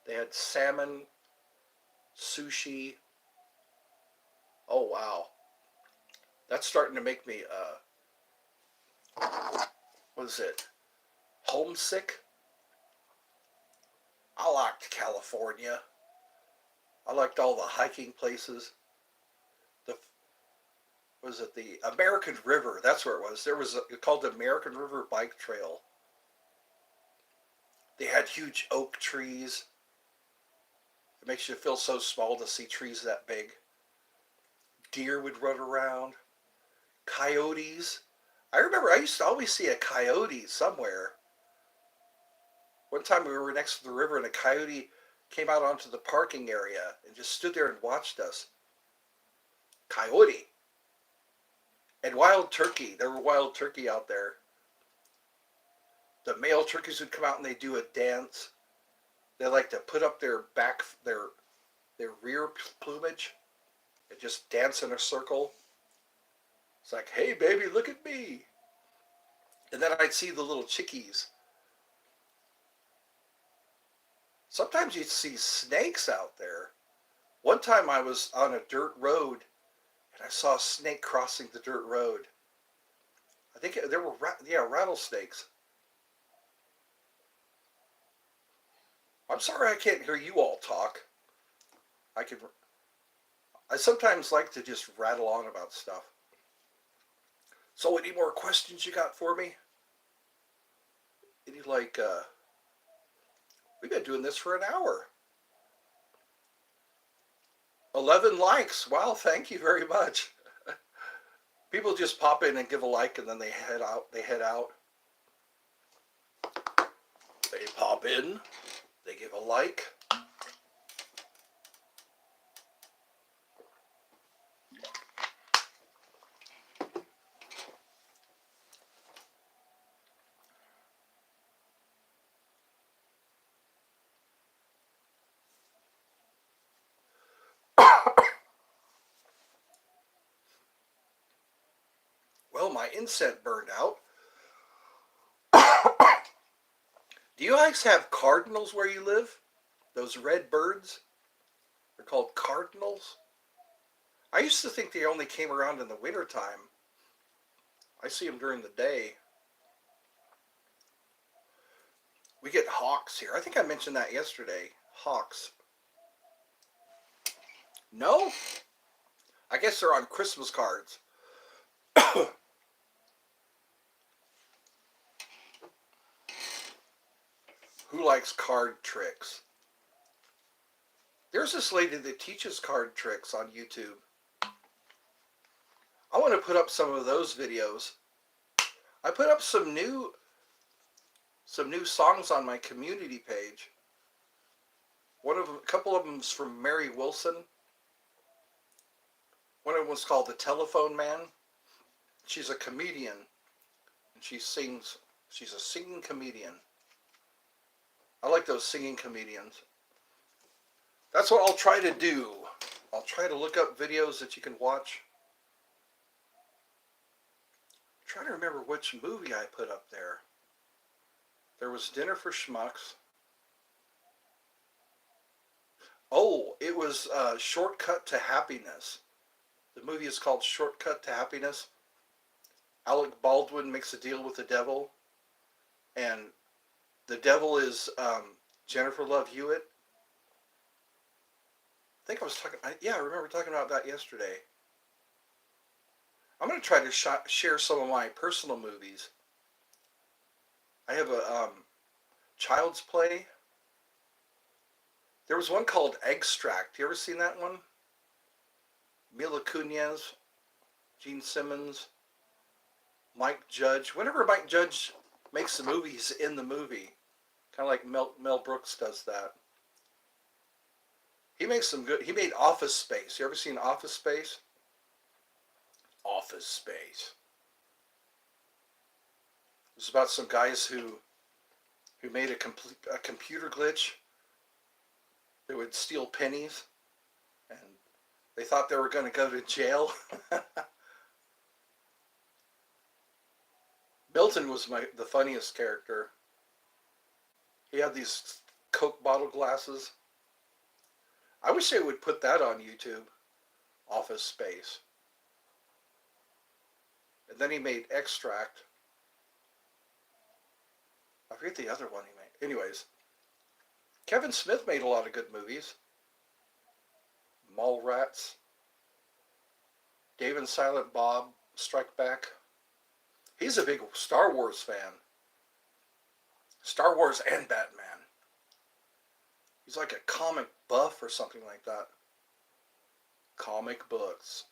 [SPEAKER 1] They had salmon, sushi. Oh, wow. That's starting to make me, what is it? Homesick? I liked California. I liked all the hiking places. The American River? That's where it was. There was called the American River Bike Trail. They had huge oak trees. It makes you feel so small to see trees that big. Deer would run around. Coyotes. I remember I used to always see a coyote somewhere. One time we were next to the river and a coyote came out onto the parking area and just stood there and watched us. Coyote and wild turkey. There were wild turkey out there. The male turkeys would come out and they do a dance. They like to put up their rear plumage and just dance in a circle. It's like, hey baby, look at me. And then I'd see the little chickies. Sometimes you'd see snakes out there. One time I was on a dirt road and I saw a snake crossing the dirt road. I think there were, rattlesnakes. I'm sorry I can't hear you all talk. I sometimes like to just rattle on about stuff. So any more questions you got for me? Any we've been doing this for an hour. 11 likes. Wow, thank you very much. People just pop in and give a like and then they head out. They pop in, they give a like. Well, my incense burned out. Do you guys have cardinals where you live? Those red birds? They're called cardinals. I used to think they only came around in the wintertime. I see them during the day. We get hawks here. I think I mentioned that yesterday. Hawks. No? I guess they're on Christmas cards. Who likes card tricks? There's this lady that teaches card tricks on YouTube. I want to put up some of those videos. I put up some new songs on my community page. A couple of them's from Mary Wilson. One of them was called The Telephone Man. She's a comedian. And she sings. She's a singing comedian. I like those singing comedians. That's what I'll try to do. I'll try to look up videos that you can watch. I'm trying to remember which movie I put up there. There was Dinner for Schmucks. Oh, it was Shortcut to Happiness. The movie is called Shortcut to Happiness. Alec Baldwin makes a deal with the devil. And the devil is Jennifer Love Hewitt. I think I was talking, I remember talking about that yesterday. I'm going to try to share some of my personal movies. I have a Child's Play. There was one called Extract. You ever seen that one? Mila Kunis, Gene Simmons, Mike Judge. Whenever Mike Judge makes the movie, he's in the movie. Kind of like Mel Brooks does that. He makes some good. He made Office Space. You ever seen Office Space? Office Space. It's about some guys who made a computer glitch. They would steal pennies, and they thought they were going to go to jail. Milton was the funniest character. He had these Coke bottle glasses. I wish they would put that on YouTube. Office Space. And then he made Extract. I forget the other one he made. Anyways, Kevin Smith made a lot of good movies. Mallrats. Dave and Silent Bob Strike Back. He's a big Star Wars fan. Star Wars and Batman. He's like a comic buff or something like that. Comic books.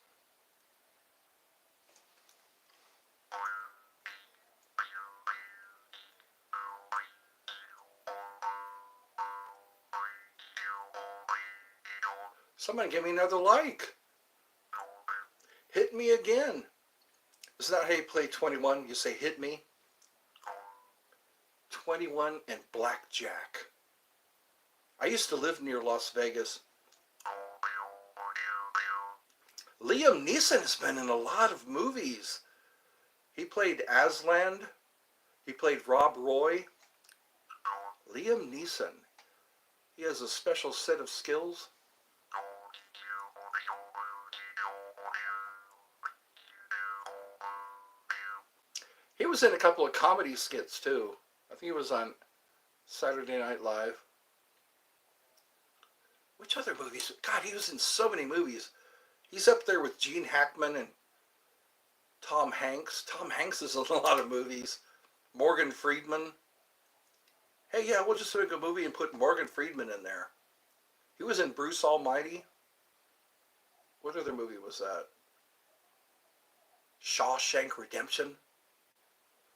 [SPEAKER 1] Someone give me another like. Hit me again. Isn't that how you play 21? You say hit me. 21 and blackjack. I used to live near Las Vegas. Liam Neeson has been in a lot of movies. He played Aslan. He played Rob Roy. Liam Neeson. He has a special set of skills. He was in a couple of comedy skits too. I think he was on Saturday Night Live. Which other movies? God, he was in so many movies. He's up there with Gene Hackman and Tom Hanks. Tom Hanks is in a lot of movies. Morgan Freeman. Hey, yeah, we'll just make a movie and put Morgan Freeman in there. He was in Bruce Almighty. What other movie was that? Shawshank Redemption.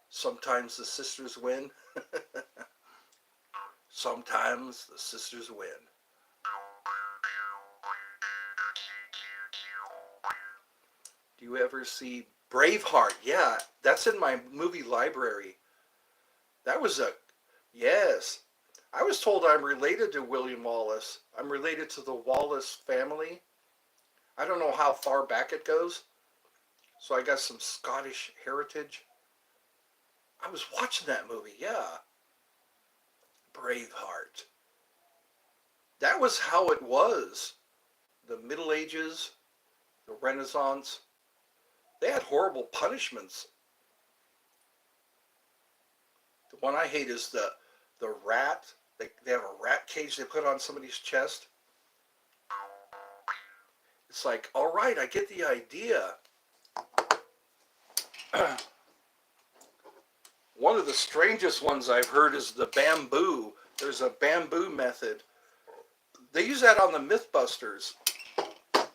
[SPEAKER 1] Sometimes the sisters win. Sometimes the sisters win. Do you ever see Braveheart? Yeah, that's in my movie library. That was a, yes. I was told I'm related to William Wallace. I'm related to the Wallace family. I don't know how far back it goes. So I got some Scottish heritage. I was watching that movie, yeah. Braveheart. That was how it was. The Middle Ages, the Renaissance. They had horrible punishments. The one I hate is the rat. They have a rat cage they put on somebody's chest. It's like, all right, I get the idea. One of the strangest ones I've heard is the bamboo. There's a bamboo method. They use that on the Mythbusters.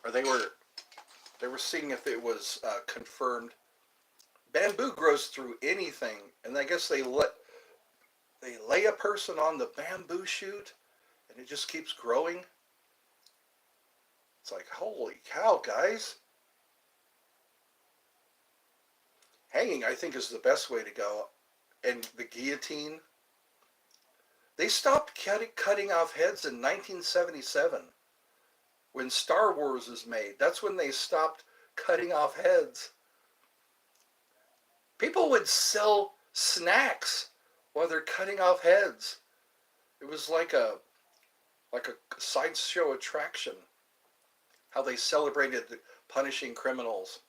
[SPEAKER 1] Or they were seeing if it was confirmed. Bamboo grows through anything, and I guess they lay a person on the bamboo shoot, and it just keeps growing. It's like, holy cow, guys. Hanging, I think, is the best way to go. And the guillotine. They stopped cutting off heads in 1977. When Star Wars was made. That's when they stopped cutting off heads. People would sell snacks while they're cutting off heads. It was like a sideshow attraction. How they celebrated punishing criminals.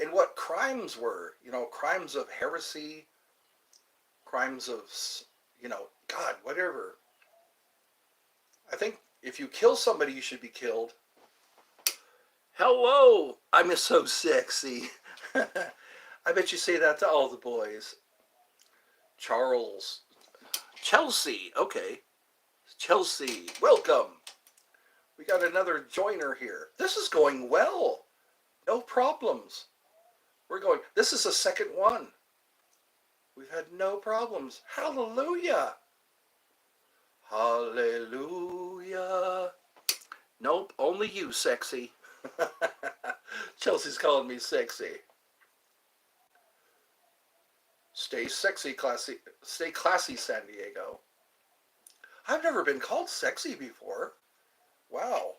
[SPEAKER 1] And what crimes were, crimes of heresy, crimes of, God, whatever. I think if you kill somebody, you should be killed. Hello, I'm so sexy. I bet you say that to all the boys. Chelsea, okay. Chelsea, welcome. We got another joiner here. This is going well. No problems. This is the second one. We've had no problems. Hallelujah. Hallelujah. Nope, only you, sexy. Chelsea's calling me sexy. Stay sexy, classy. Stay classy, San Diego. I've never been called sexy before. Wow.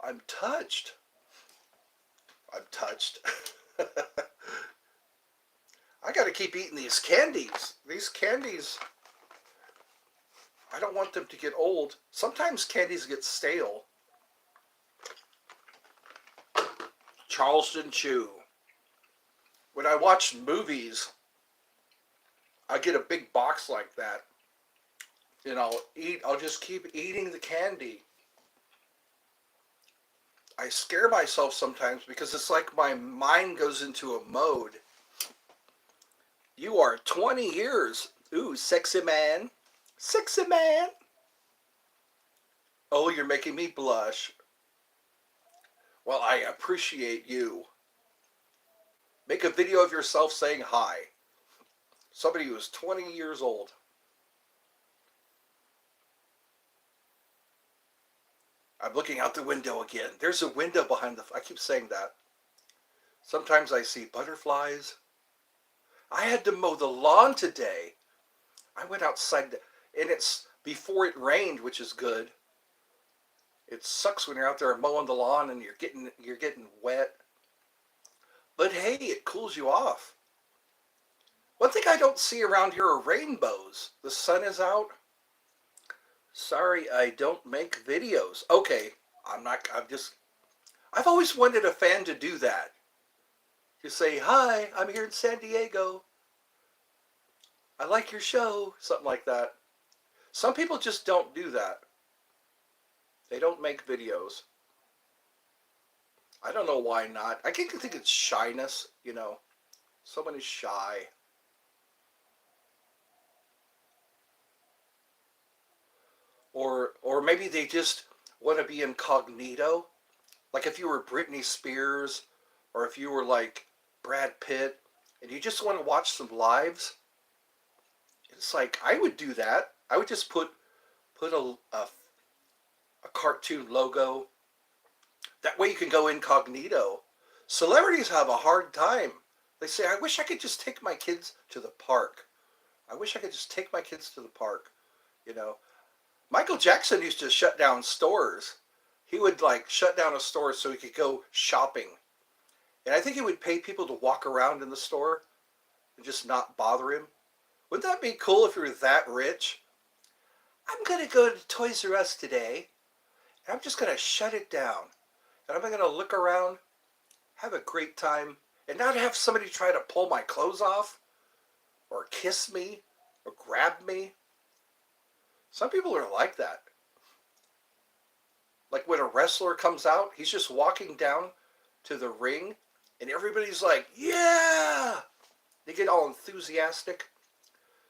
[SPEAKER 1] I'm touched. I got to keep eating these candies. These candies, I don't want them to get old. Sometimes candies get stale. Charleston Chew. When I watch movies, I get a big box like that. I'll just keep eating the candy. I scare myself sometimes because it's like my mind goes into a mode. You are 20 years. Ooh, sexy man. Sexy man. Oh, you're making me blush. Well, I appreciate you. Make a video of yourself saying hi. Somebody who is 20 years old. I'm looking out the window again. There's a window behind the... I keep saying that. Sometimes I see butterflies. I had to mow the lawn today. I went outside, and it's before it rained, which is good. It sucks when you're out there mowing the lawn and you're getting wet. But hey, it cools you off. One thing I don't see around here are rainbows. The sun is out. Sorry, I don't make videos. Okay, I've always wanted a fan to do that. You say, hi, I'm here in San Diego. I like your show. Something like that. Some people just don't do that. They don't make videos. I don't know why not. I think it's shyness, you know. Someone is shy. Or maybe they just want to be incognito. Like if you were Britney Spears or if you were like Brad Pitt and you just want to watch some lives. It's like I would do that. I would just put a cartoon logo. That way you can go incognito. Celebrities have a hard time. They say, I wish I could just take my kids to the park. I wish I could just take my kids to the park. You know, Michael Jackson used to shut down stores. He would like shut down a store so he could go shopping. And I think he would pay people to walk around in the store and just not bother him. Wouldn't that be cool if you were that rich? I'm going to go to Toys R Us today, and I'm just going to shut it down. And I'm going to look around, have a great time, and not have somebody try to pull my clothes off, or kiss me, or grab me. Some people are like that. Like when a wrestler comes out, he's just walking down to the ring, and everybody's like, yeah! They get all enthusiastic.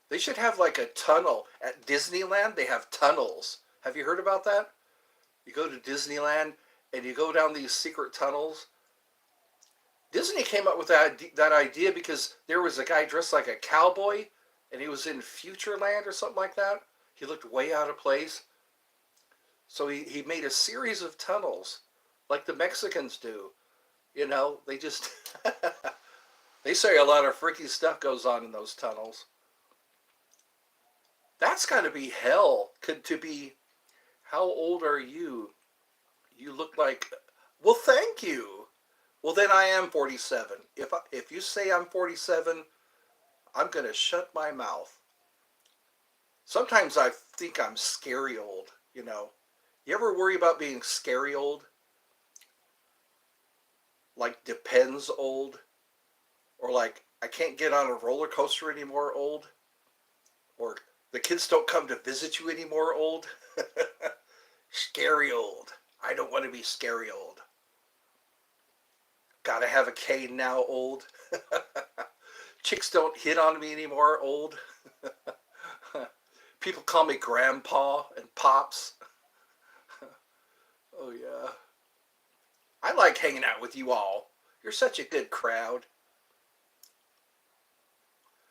[SPEAKER 1] They should have like a tunnel. At Disneyland, they have tunnels. Have you heard about that? You go to Disneyland, and you go down these secret tunnels. Disney came up with that idea because there was a guy dressed like a cowboy, and he was in Futureland or something like that. He looked way out of place. So he made a series of tunnels, like the Mexicans do. You know, they just... they say a lot of freaky stuff goes on in those tunnels. That's got to be hell. To be... How old are you? You look like... Well, thank you. Well, then I am 47. If you say I'm 47, I'm going to shut my mouth. Sometimes I think I'm scary old, you know. You ever worry about being scary old? Like Depends old? Or like I can't get on a roller coaster anymore old? Or the kids don't come to visit you anymore old? Scary old. I don't want to be scary old. Gotta have a cane now old. Chicks don't hit on me anymore old. People call me grandpa and pops. Oh yeah. I like hanging out with you all. You're such a good crowd.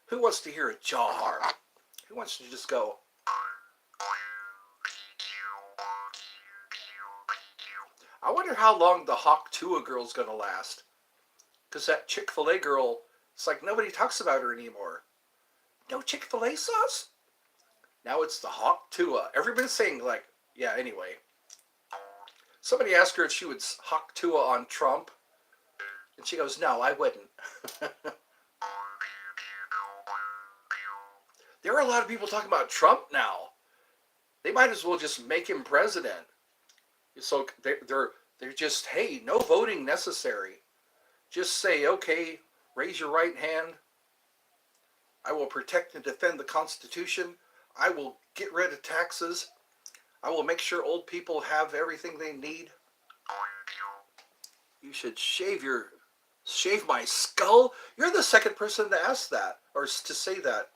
[SPEAKER 1] Who wants to hear a jaw harp? Who wants to just go? I wonder how long the Hawk Tuah girl's gonna last. Because that Chick-fil-A girl, it's like nobody talks about her anymore. No Chick-fil-A sauce? Now it's the Hawk Tuah. Everybody's saying like, yeah, anyway. Somebody asked her if she would Hawk Tuah on Trump. And she goes, no, I wouldn't. There are a lot of people talking about Trump now. They might as well just make him president. So they're just, hey, no voting necessary. Just say, okay, raise your right hand. I will protect and defend the Constitution. I will get rid of taxes. I will make sure old people have everything they need. You should shave my skull? You're the second person to ask that, or to say that.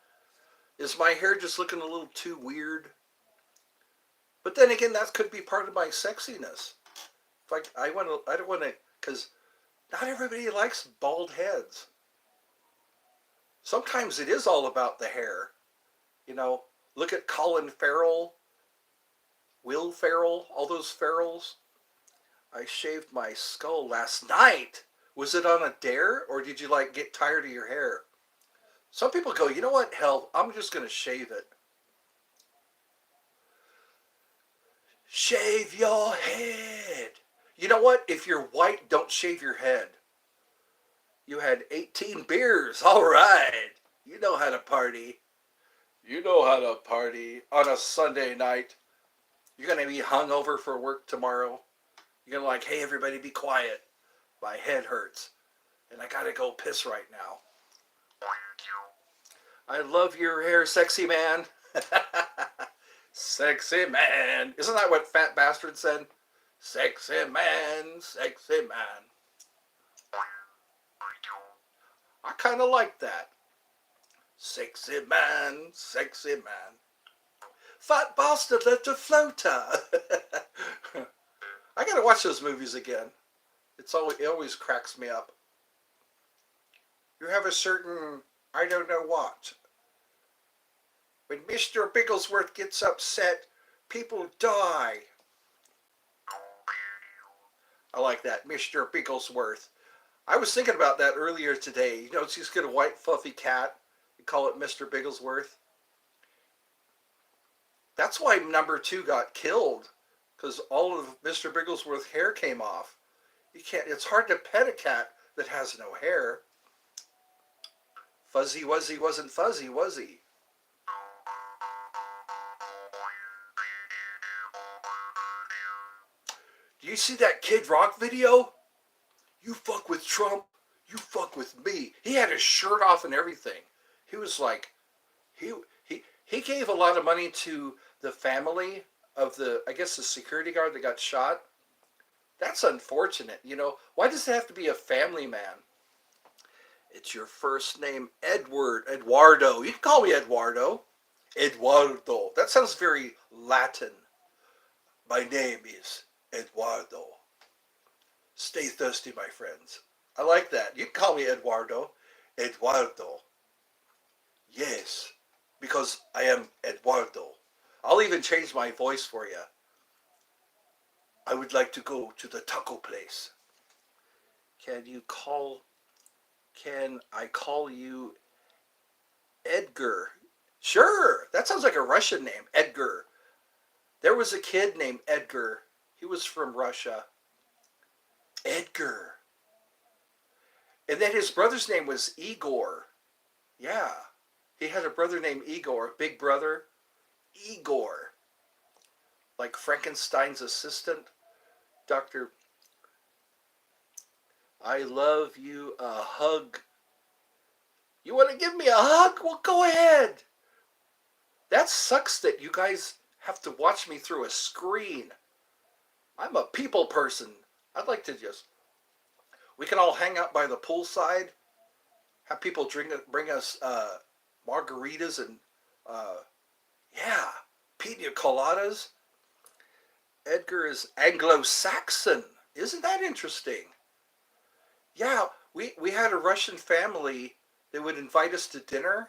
[SPEAKER 1] Is my hair just looking a little too weird? But then again, that could be part of my sexiness. Like I don't want to, because not everybody likes bald heads. Sometimes it is all about the hair. You know, look at Colin Farrell. Will Ferrell, all those Ferrells. I shaved my skull last night. Was it on a dare, or did you like get tired of your hair? Some people go, you know what, hell, I'm just going to shave it. Shave your head. You know what? If you're white, don't shave your head. You had 18 beers. All right. You know how to party. You know how to party on a Sunday night. You're going to be hungover for work tomorrow. You're going to like, hey, everybody be quiet. My head hurts. And I got to go piss right now. I love your hair, sexy man. Sexy man. Isn't that what Fat Bastard said? Sexy man, sexy man. I kind of like that. Sexy man, sexy man. Fat bastard left a floater. I gotta watch those movies again. It always cracks me up. You have a certain, I don't know what. When Mr. Bigglesworth gets upset, people die. I like that, Mr. Bigglesworth. I was thinking about that earlier today. You know, just get a white fluffy cat and call it Mr. Bigglesworth. That's why number 2 got killed, because all of Mr. Bigglesworth's hair came off. You can't. It's hard to pet a cat that has no hair. Fuzzy Wuzzy wasn't fuzzy, was he? Do you see that Kid Rock video? You fuck with Trump, you fuck with me. He had his shirt off and everything. He was like, he gave a lot of money to the family of I guess the security guard that got shot. That's unfortunate, you know. Why does it have to be a family man? It's your first name, Eduardo. You can call me Eduardo. Eduardo. That sounds very Latin. My name is Eduardo. Stay thirsty, my friends. I like that. You can call me Eduardo. Eduardo. Yes, because I am Eduardo. I'll even change my voice for you. I would like to go to the taco place. Can I call you Edgar? Sure, that sounds like a Russian name, Edgar. There was a kid named Edgar. He was from Russia. Edgar. And then his brother's name was Igor. Yeah. He had a brother named Igor, big brother. Igor. Like Frankenstein's assistant. Dr. I love you, a hug. You want to give me a hug? Well, go ahead. That sucks that you guys have to watch me through a screen. I'm a people person. I'd like to we can all hang out by the poolside, have people bring us margaritas and, pina coladas. Edgar is Anglo-Saxon. Isn't that interesting? Yeah, we had a Russian family that would invite us to dinner,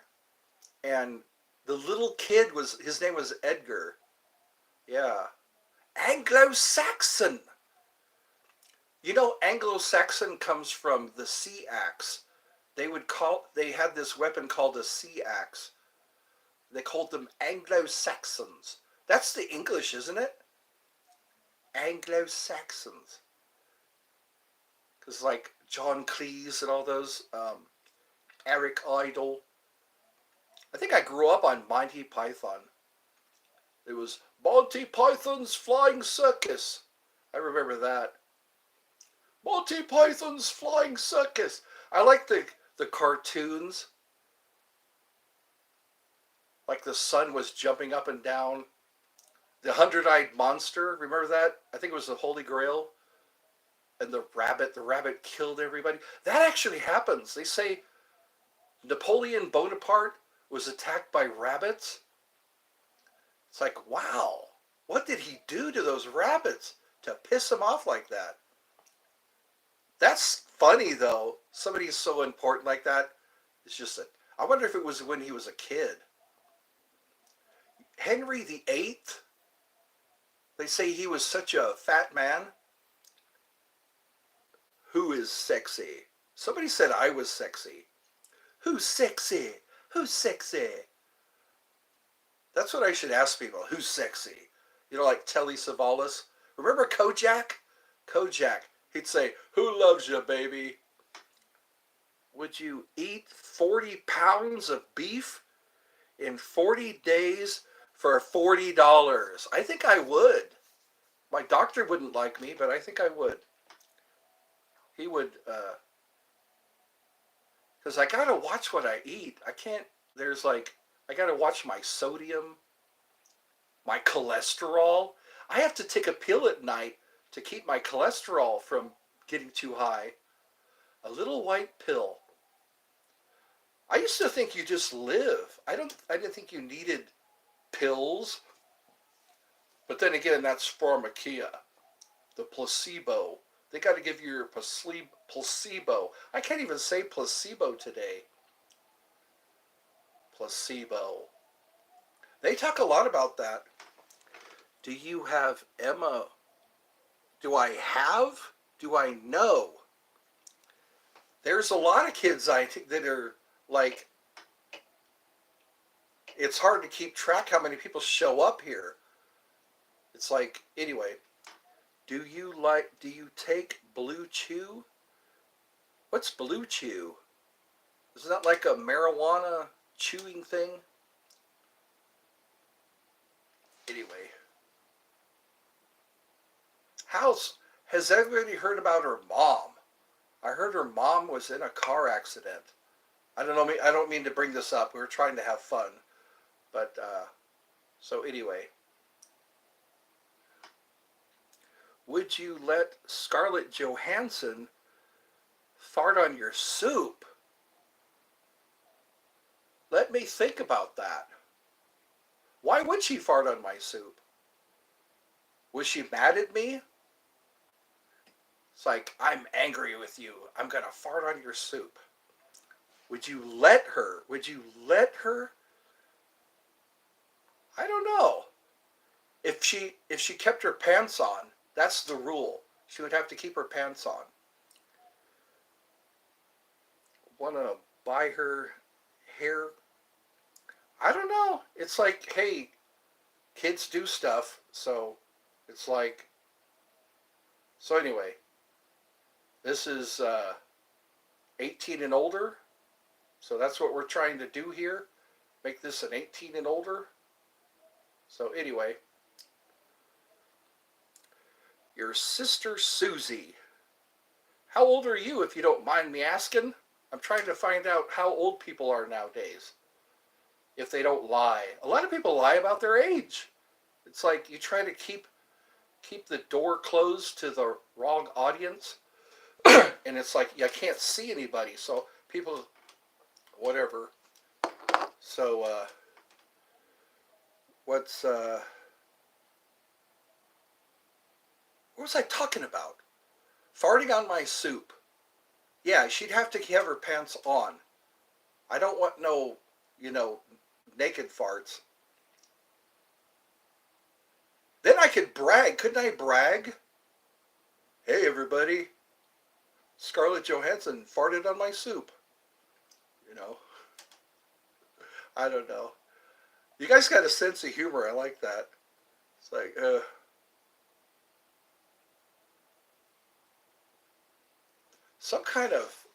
[SPEAKER 1] and the little kid his name was Edgar. Yeah. Anglo-Saxon. You know, Anglo-Saxon comes from the sea axe. They had this weapon called a sea axe. They called them Anglo-Saxons. That's the English, isn't it? Anglo-Saxons. Because like John Cleese and all those, Eric Idle. I think I grew up on Monty Python. It was Monty Python's Flying Circus. I remember that. Monty Python's Flying Circus. I like the cartoons. Like the sun was jumping up and down. The 100-eyed monster, remember that? I think it was the Holy Grail. And the rabbit killed everybody. That actually happens. They say Napoleon Bonaparte was attacked by rabbits. It's like, wow, what did he do to those rabbits to piss him off like that? That's funny, though. Somebody so important like that. It's just that. I wonder if it was when he was a kid. Henry VIII? They say he was such a fat man. Who is sexy? Somebody said I was sexy. Who's sexy? Who's sexy? That's what I should ask people. Who's sexy? You know, like Telly Savalas. Remember Kojak? Kojak. He'd say, who loves you, baby? Would you eat 40 pounds of beef in 40 days for $40? I think I would. My doctor wouldn't like me, but I think I would. He would, because I gotta watch what I eat. I can't, I gotta watch my sodium, my cholesterol. I have to take a pill at night to keep my cholesterol from getting too high. A little white pill. I used to think you just live. I didn't think you needed pills. But then again, that's pharmakia, the placebo. They got to give you your placebo. I can't even say placebo today. Placebo. They talk a lot about that. Do you have Emma? Do I have? Do I know? There's a lot of kids I think that are like, it's hard to keep track how many people show up here. It's like, anyway, do you take Blue Chew? What's Blue Chew? Is that like a marijuana chewing thing? Anyway, has everybody heard about her mom? I heard her mom was in a car accident. I don't mean to bring this up. We were trying to have fun. But, so anyway. Would you let Scarlett Johansson fart on your soup? Let me think about that. Why would she fart on my soup? Was she mad at me? It's like, I'm angry with you. I'm going to fart on your soup. Would you let her? Would you let her? I don't know. If she kept her pants on, that's the rule. She would have to keep her pants on. Want to buy her hair? I don't know. It's like, hey, kids do stuff, so it's like, so anyway, this is 18 and older, so that's what we're trying to do here, make this an 18 and older. So anyway, your sister Susie. How old are you, if you don't mind me asking? I'm trying to find out how old people are nowadays, if they don't lie. A lot of people lie about their age. It's like you try to keep the door closed to the wrong audience, and it's like I can't see anybody, so people, whatever. So, what was I talking about? Farting on my soup. Yeah, she'd have to have her pants on. I don't want no, naked farts. Then I could brag. Couldn't I brag? Hey, everybody. Scarlett Johansson farted on my soup. I don't know. You guys got a sense of humor. I like that. It's like, some kind of,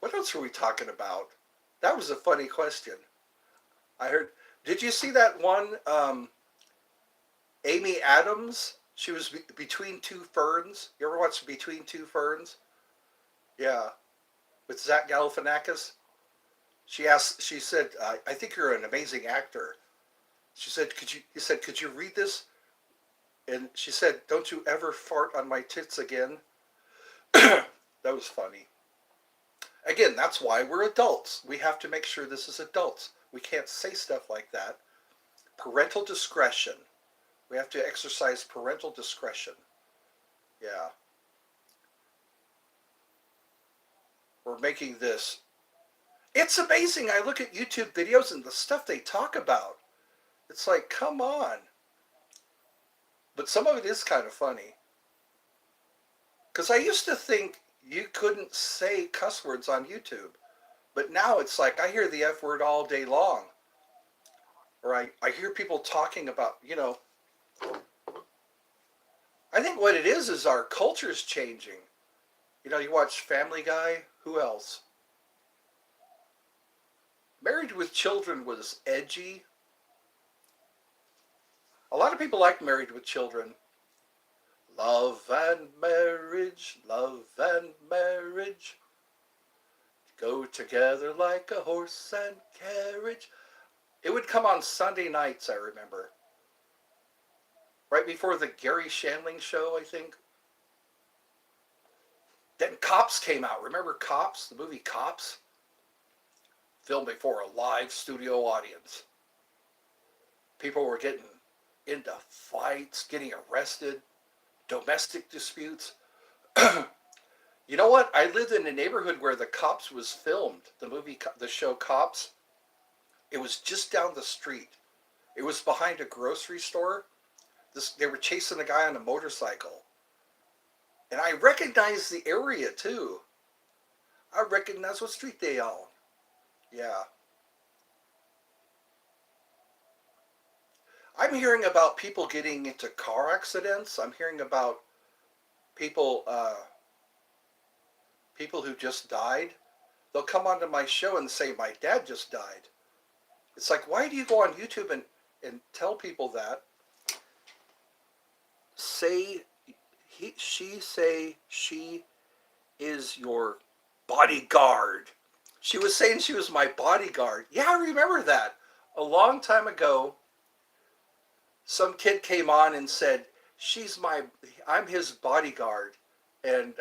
[SPEAKER 1] what else were we talking about? That was a funny question. I heard, did you see that one, Amy Adams? She was Between Two Ferns. You ever watch Between Two Ferns? Yeah. With Zach Galifianakis? She said, I think you're an amazing actor. She said, could you read this? And she said, don't you ever fart on my tits again? That was funny. Again, that's why we're adults. We have to make sure this is adults. We can't say stuff like that. Parental discretion. We have to exercise parental discretion. Yeah. We're making this. It's amazing. I look at YouTube videos and the stuff they talk about. It's like, come on. But some of it is kind of funny. Because I used to think you couldn't say cuss words on YouTube. But now it's like I hear the F word all day long. Or I hear people talking about, I think what it is our culture's changing. You watch Family Guy. Who else? Married with Children was edgy. A lot of people like Married with Children. Love and marriage go together like a horse and carriage. It would come on Sunday nights, I remember. Right before the Gary Shandling show, I think. Then Cops came out. Remember Cops? The movie Cops? Filmed before a live studio audience. People were getting into fights, getting arrested, domestic disputes. You know what? I lived in a neighborhood where the Cops was filmed. The show Cops. It was just down the street. It was behind a grocery store. They were chasing a guy on a motorcycle. And I recognized the area too. I recognized what street they on. Yeah. I'm hearing about people getting into car accidents. I'm hearing about people people who just died. They'll come onto my show and say, my dad just died. It's like, why do you go on YouTube and tell people that? She is your bodyguard. She was saying she was my bodyguard. Yeah, I remember that. A long time ago, some kid came on and said, I'm his bodyguard. And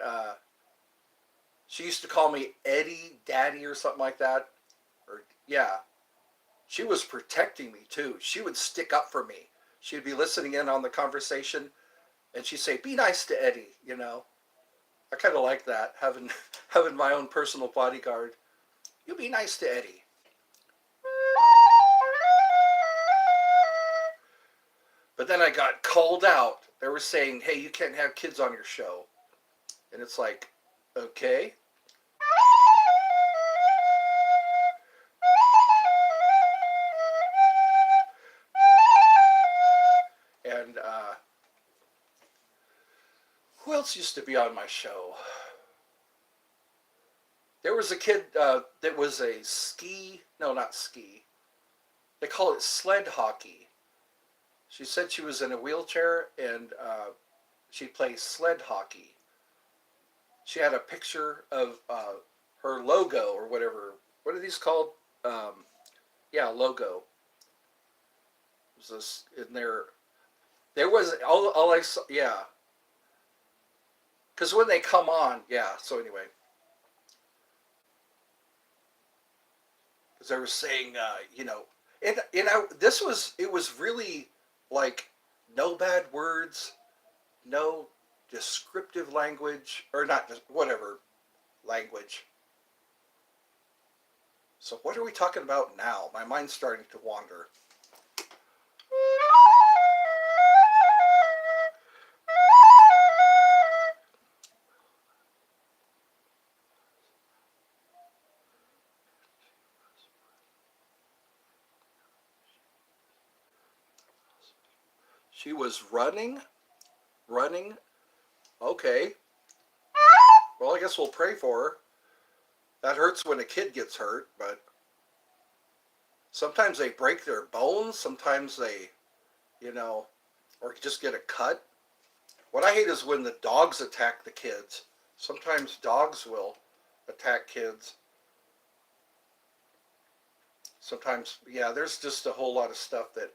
[SPEAKER 1] she used to call me Eddie, Daddy, or something like that. Or, yeah. She was protecting me, too. She would stick up for me. She'd be listening in on the conversation, and she'd say, be nice to Eddie, I kind of like that, having my own personal bodyguard. You be nice to Eddie. But then I got called out. They were saying, hey, you can't have kids on your show. And it's like, okay. And who else used to be on my show? There was a kid that was a not ski. They call it sled hockey. She said she was in a wheelchair and she plays sled hockey. She had a picture of her logo or whatever. What are these called? Logo. Was this in there? There was all I saw. Yeah. Because when they come on, yeah. So anyway, because they were saying, it was really like no bad words, no descriptive language, or not just whatever language. So what are we talking about now? My mind's starting to wander. She was running. Okay. Well, I guess we'll pray for her. That hurts when a kid gets hurt, but sometimes they break their bones. Sometimes they, or just get a cut. What I hate is when the dogs attack the kids. Sometimes dogs will attack kids. Sometimes, yeah, there's just a whole lot of stuff that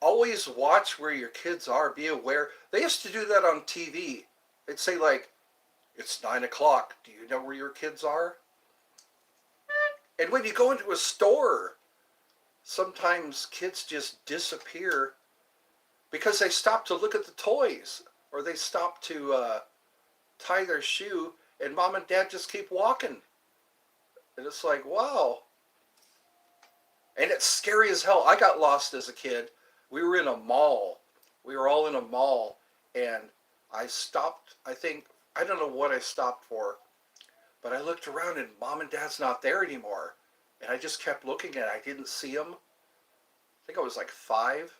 [SPEAKER 1] always watch where your kids are. Be aware. They used to do that on TV. They'd say like, it's 9 o'clock. Do you know where your kids are? And when you go into a store, sometimes kids just disappear because they stop to look at the toys or they stop to tie their shoe and mom and dad just keep walking. And it's like, wow. And it's scary as hell. I got lost as a kid. We were in a mall. We were all in a mall, and I stopped. I don't know what I stopped for, but I looked around and mom and dad's not there anymore. And I just kept looking and I didn't see them. I think I was like 5.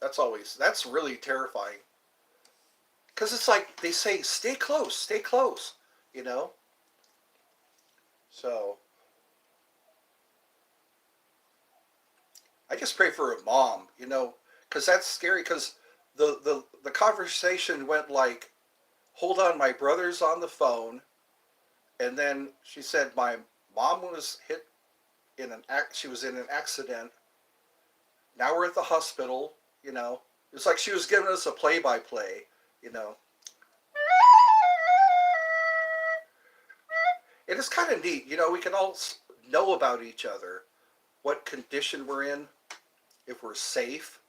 [SPEAKER 1] That's really terrifying. Because it's like they say, stay close, you know? So I just pray for a mom, because that's scary. Because the conversation went like, hold on, my brother's on the phone. And then she said, my mom was hit she was in an accident. Now we're at the hospital. It's like she was giving us a play-by-play, you know. And it's kind of neat. We can all know about each other, what condition we're in, if we're safe.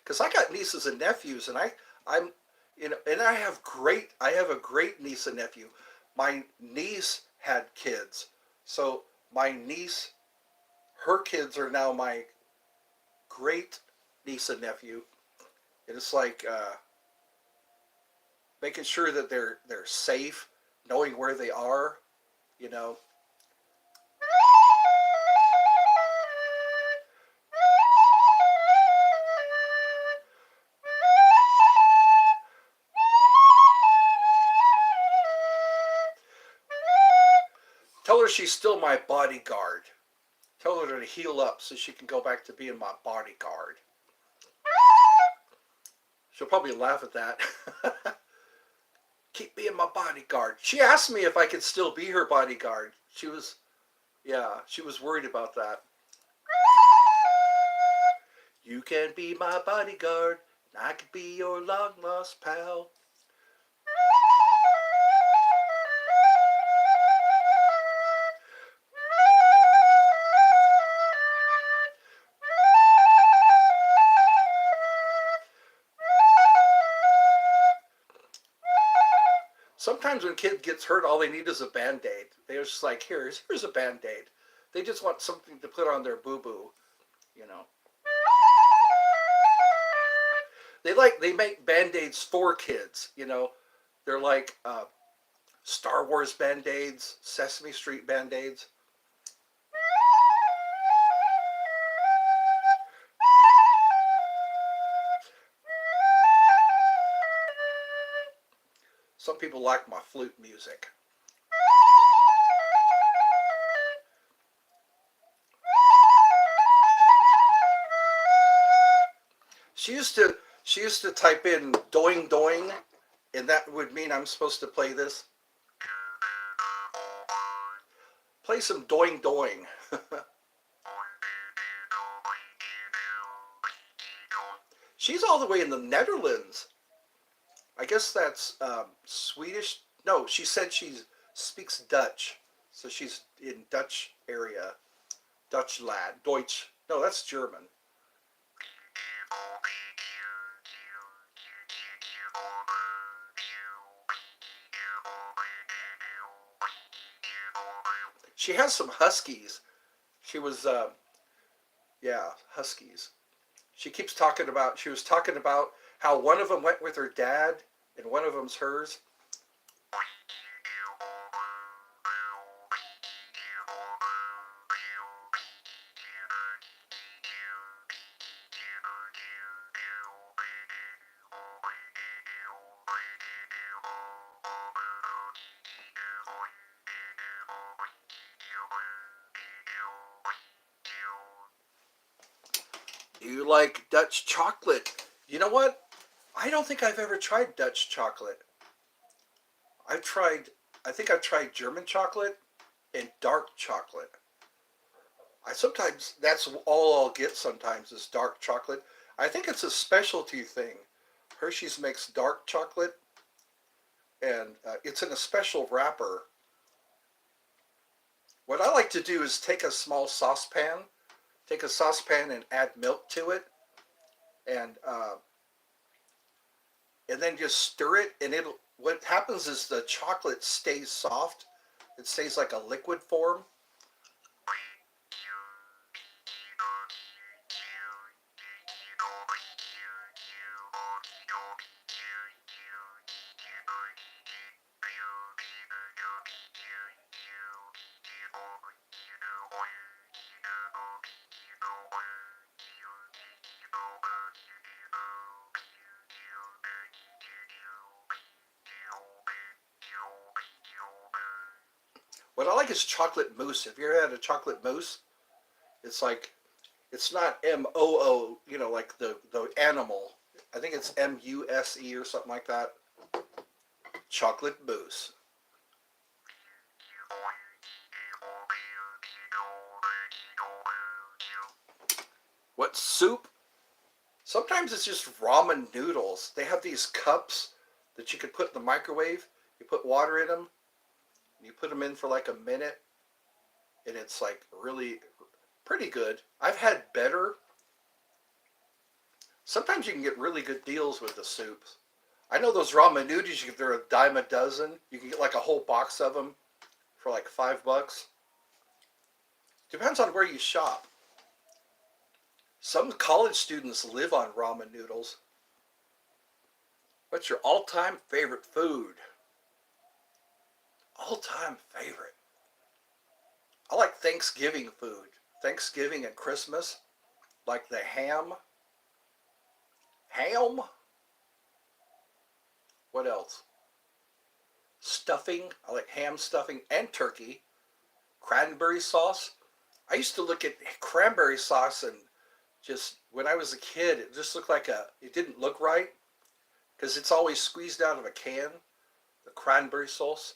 [SPEAKER 1] Because I got nieces and nephews, and I'm, and I have a great niece and nephew. My niece had kids, so my niece, her kids are now my great niece and nephew. And it's like making sure that they're safe, knowing where they are, you know. Tell her she's still my bodyguard. Tell her to heal up so she can go back to being my bodyguard. She'll probably laugh at that. Keep being my bodyguard. She asked me if I could still be her bodyguard. She was worried about that. You can be my bodyguard, and I can be your long lost pal. Sometimes when a kid gets hurt, all they need is a Band-Aid. They're just like, here's a Band-Aid. They just want something to put on their boo-boo, you know. They make Band-Aids for kids. They're like Star Wars Band-Aids, Sesame Street Band-Aids. Some people like my flute music. She used to she used to type in doing doing, and that would mean I'm supposed to play this. Play some doing doing. She's all the way in the Netherlands. I guess that's Swedish. No, she said she speaks Dutch, so she's in Dutch area. Dutch lad, Deutsch. No, that's German. She has some huskies. She was, yeah, huskies. She was talking about how one of them went with her dad and one of them's hers. Do you like Dutch chocolate? You know what? I don't think I've ever tried Dutch chocolate. I've tried, I think I've tried German chocolate and dark chocolate. That's all I'll get sometimes is dark chocolate. I think it's a specialty thing. Hershey's makes dark chocolate, and it's in a special wrapper. What I like to do is take a saucepan and add milk to it, and and then just stir it, and what happens is the chocolate stays soft. It stays like a liquid form. What I like is chocolate mousse. Have you ever had a chocolate mousse? It's like it's not MOO, like the animal. I think it's MUSE or something like that. Chocolate mousse. What soup? Sometimes it's just ramen noodles. They have these cups that you could put in the microwave. You put water in them. You put them in for like a minute, and it's like really pretty good. I've had better. Sometimes you can get really good deals with the soups. I know those ramen noodles, they're a dime a dozen. You can get like a whole box of them for like $5. Depends on where you shop. Some college students live on ramen noodles. What's your all-time favorite food? All-time favorite. I like Thanksgiving food. Thanksgiving and Christmas. Like the ham. Ham? What else? Stuffing. I like ham stuffing and turkey. Cranberry sauce. I used to look at cranberry sauce and just, when I was a kid, it just looked like it didn't look right. Because it's always squeezed out of a can. The cranberry sauce.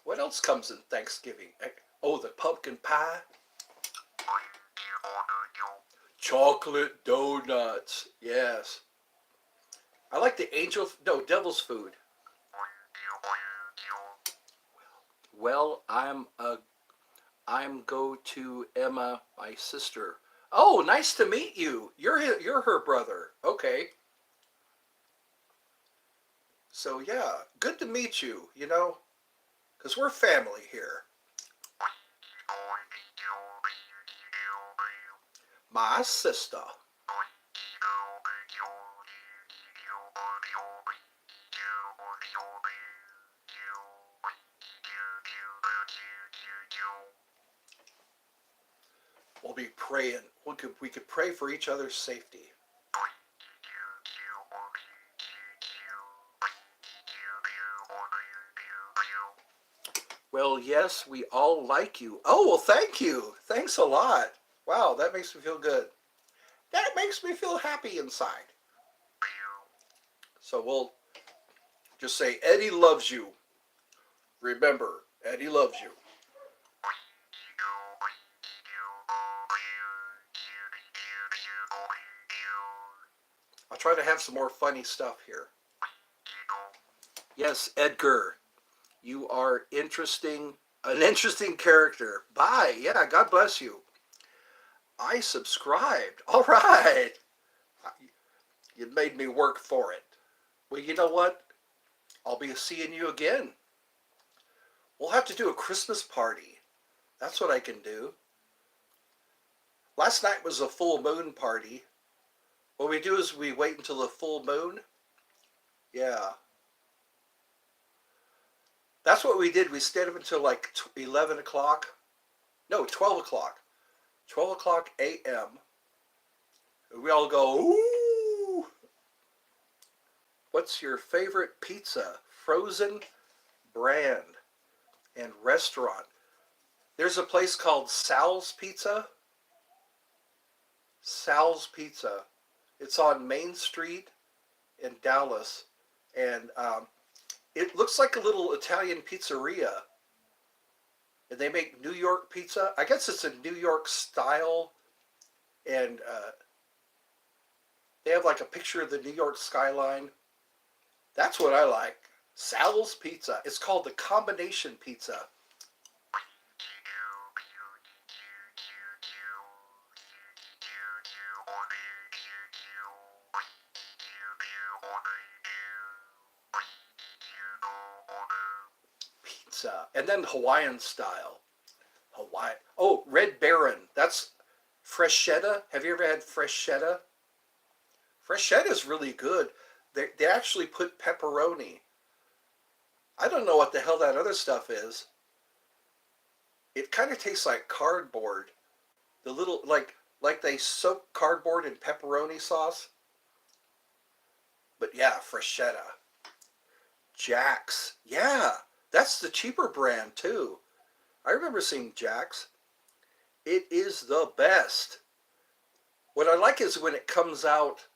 [SPEAKER 1] What else comes in Thanksgiving? Oh, the pumpkin pie. Chocolate donuts. Yes. I like the devil's food. Well, I'm go to Emma, my sister. Oh, nice to meet you. You're her brother. Okay. So yeah, good to meet you, because we're family here. My sister. We'll be praying. We could pray for each other's safety. Well, yes, we all like you. Oh, well, thank you. Thanks a lot. Wow, that makes me feel good. That makes me feel happy inside. So we'll just say, Eddie loves you. Remember, Eddie loves you. I'll try to have some more funny stuff here. Yes, Edgar, you are an interesting character. Bye. Yeah, God bless you. I subscribed. All right. You made me work for it. Well, you know what? I'll be seeing you again. We'll have to do a Christmas party. That's what I can do. Last night was a full moon party. What we do is we wait until the full moon. Yeah. That's what we did. We stayed up until like 11 o'clock. No, 12 o'clock. 12 o'clock a.m. We all go, ooh. What's your favorite pizza, frozen brand, and restaurant? There's a place called Sal's Pizza. Sal's Pizza. It's on Main Street in Dallas. And it looks like a little Italian pizzeria. And they make New York pizza. I guess it's a New York style. And they have like a picture of the New York skyline. That's what I like. Sal's Pizza. It's called the Combination Pizza. Pizza. And then Hawaiian style. Hawaii. Oh, Red Baron. That's freshetta. Have you ever had freshetta? Freshetta is really good. They actually put pepperoni. I don't know what the hell that other stuff is. It kind of tastes like cardboard. The little like they soak cardboard in pepperoni sauce. But yeah, freshetta. Jack's. Yeah, that's the cheaper brand too. I remember seeing Jack's. It is the best. What I like is when it comes out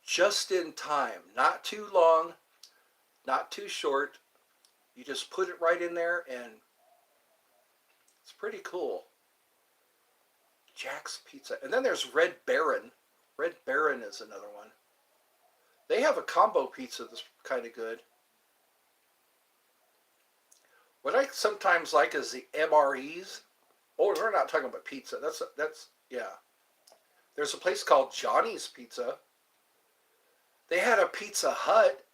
[SPEAKER 1] just in time. Not too long, not too short. You just put it right in there and it's pretty cool. Jack's Pizza. And then there's Red Baron. Red Baron is another one. They have a combo pizza that's kind of good. What I sometimes like is the MREs. Oh, we're not talking about pizza. That's yeah. There's a place called Johnny's Pizza. They had a Pizza Hut.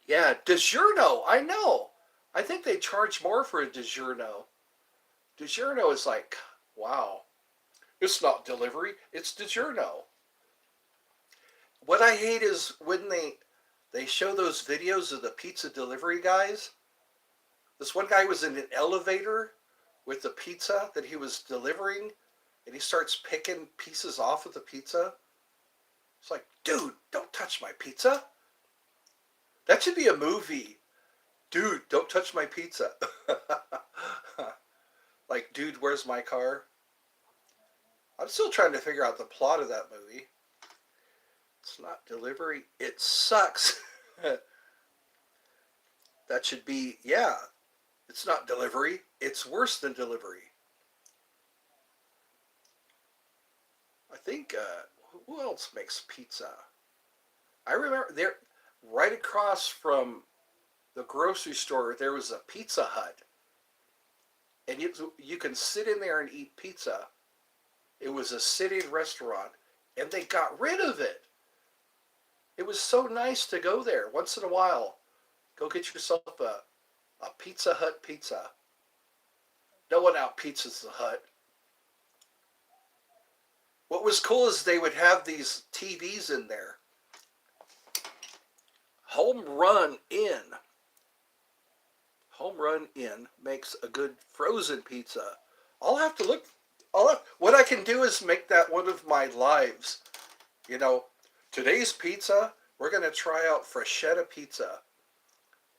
[SPEAKER 1] Yeah, DiGiorno. I know. I think they charge more for a DiGiorno. DiGiorno is like, wow. It's not delivery. It's DiGiorno. What I hate is when they show those videos of the pizza delivery guys. This one guy was in an elevator with the pizza that he was delivering, and he starts picking pieces off of the pizza. It's like, dude, don't touch my pizza. That should be a movie. Dude, don't touch my pizza. Like, dude, where's my car? I'm still trying to figure out the plot of that movie. It's not delivery. It sucks. That should be, yeah. It's not delivery. It's worse than delivery. I think, who else makes pizza? I remember there, right across from the grocery store, there was a Pizza Hut. And you can sit in there and eat pizza. It was a sitting restaurant, and they got rid of it. It was so nice to go there once in a while. Go get yourself a Pizza Hut pizza. No one out pizzas the Hut. What was cool is they would have these TVs in there. Home Run Inn. Home Run Inn makes a good frozen pizza. I'll have to look. What I can do is make that one of my lives. You know, today's pizza, we're going to try out Freshetta pizza.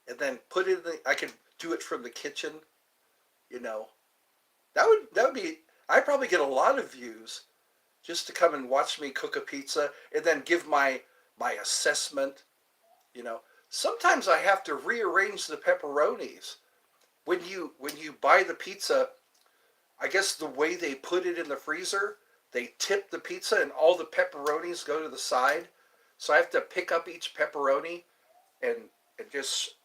[SPEAKER 1] And then put it in I can do it from the kitchen. You know, that would be, I'd probably get a lot of views just to come and watch me cook a pizza and then give my assessment. You know, sometimes I have to rearrange the pepperonis. When you buy the pizza, I guess the way they put it in the freezer, they tip the pizza and all the pepperonis go to the side. So I have to pick up each pepperoni and just,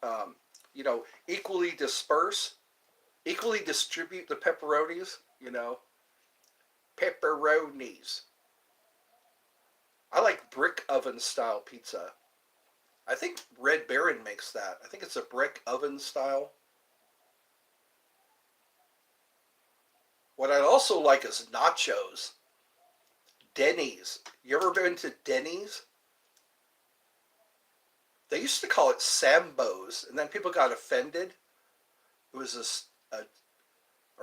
[SPEAKER 1] you know, equally distribute the pepperonis, you know. Pepperonis. I like brick oven style pizza. I think Red Baron makes that. I think it's a brick oven style. What I also like is nachos. Denny's. You ever been to Denny's? They used to call it Sambo's, and then people got offended. It was a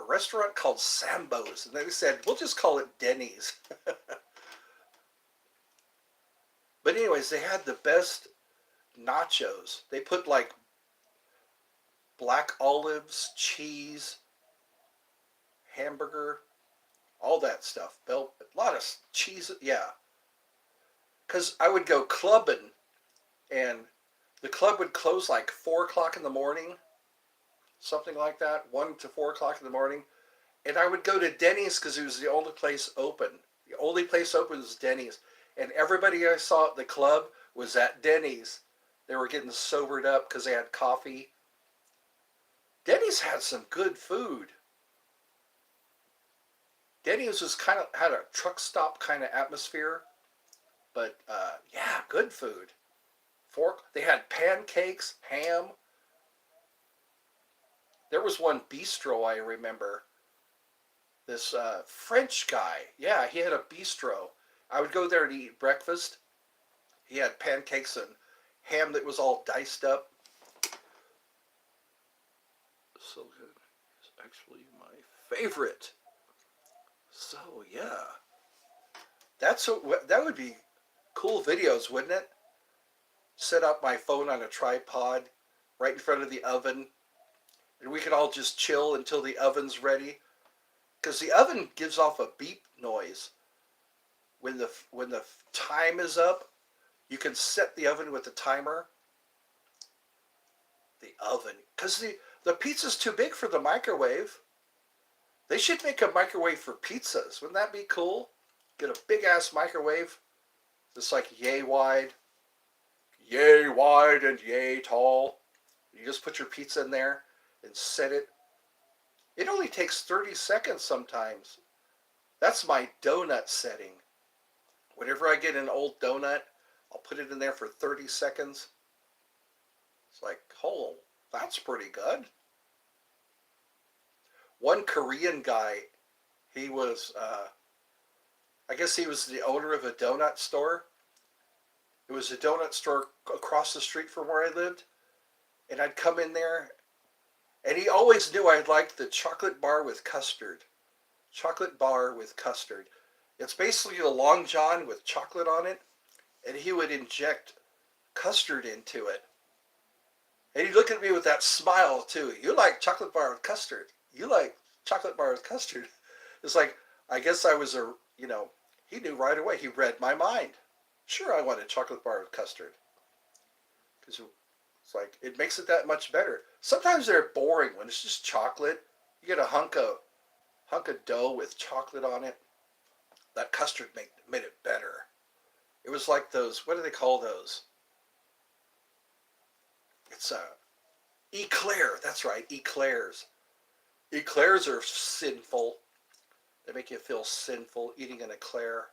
[SPEAKER 1] restaurant called Sambo's, and they said, we'll just call it Denny's. But anyways, they had the best nachos. They put like black olives, cheese, hamburger, all that stuff. A lot of cheese, yeah. Because I would go clubbing, and the club would close like 4 o'clock in the morning, something like that, 1 to 4 o'clock in the morning. And I would go to Denny's because it was the only place open. The only place open was Denny's. And everybody I saw at the club was at Denny's. They were getting sobered up because they had coffee. Denny's had some good food. Denny's was had a truck stop kind of atmosphere. But yeah, good food. They had pancakes, ham. There was one bistro I remember. This French guy. Yeah, he had a bistro. I would go there to eat breakfast. He had pancakes and ham that was all diced up. So good. It's actually my favorite. So yeah, that would be cool videos, wouldn't it? Set up my phone on a tripod right in front of the oven, and we could all just chill until the oven's ready. Because the oven gives off a beep noise when the time is up. You can set the oven with the timer. The oven, because the pizza's too big for the microwave. They should make a microwave for pizzas. Wouldn't that be cool? Get a big ass microwave, just like yay wide and yay tall. You just put your pizza in there and set it. It only takes 30 seconds sometimes. That's my donut setting. Whenever I get an old donut, I'll put it in there for 30 seconds. It's like, oh, that's pretty good. One Korean guy, he was, I guess he was the owner of a donut store. It was a donut store across the street from where I lived. And I'd come in there, and he always knew I liked the chocolate bar with custard. Chocolate bar with custard. It's basically a Long John with chocolate on it, and he would inject custard into it. And he'd look at me with that smile, too. You like chocolate bar with custard. You like chocolate bar with custard. It's like, I guess I was he knew right away. He read my mind. Sure, I wanted chocolate bar with custard. Because it's like, it makes it that much better. Sometimes they're boring when it's just chocolate. You get a hunk of dough with chocolate on it. That custard made it better. It was like those, what do they call those? It's eclair. That's right, eclairs. Eclairs are sinful. They make you feel sinful eating an eclair.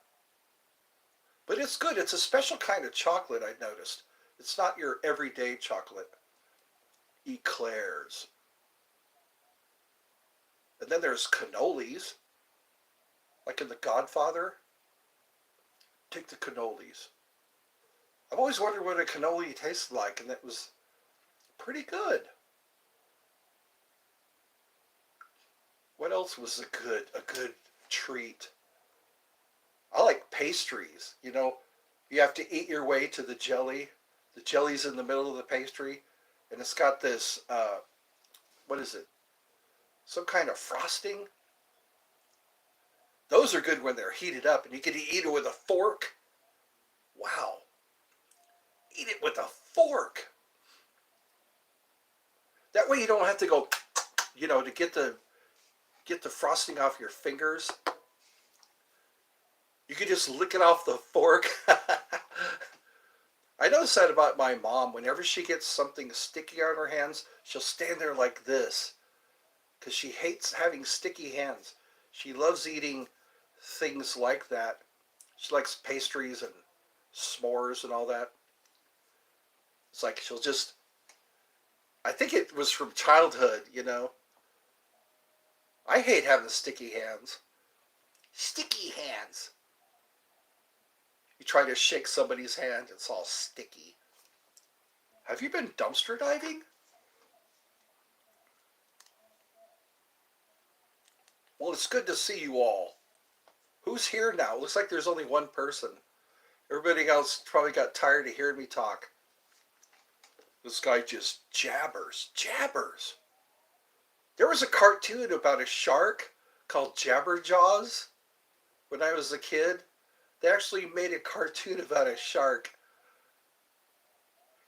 [SPEAKER 1] But it's good. It's a special kind of chocolate, I noticed. It's not your everyday chocolate. Eclairs. And then there's cannolis. Like in The Godfather. Take the cannolis. I've always wondered what a cannoli tastes like, and it was pretty good. What else was a good treat? I like pastries. You have to eat your way to the jelly. The jelly's in the middle of the pastry, and it's got this, what is it? Some kind of frosting. Those are good when they're heated up, and you get to eat it with a fork. Wow. Eat it with a fork. That way you don't have to go, to get the frosting off your fingers. You could just lick it off the fork. I noticed that about my mom. Whenever she gets something sticky on her hands, she'll stand there like this. Because she hates having sticky hands. She loves eating things like that. She likes pastries and s'mores and all that. It's like she'll just... I think it was from childhood, I hate having sticky hands. Sticky hands. You try to shake somebody's hand, it's all sticky. Have you been dumpster diving? Well, it's good to see you all. Who's here now? Looks like there's only one person. Everybody else probably got tired of hearing me talk. This guy just jabbers. There was a cartoon about a shark called Jabberjaws when I was a kid. They actually made a cartoon about a shark.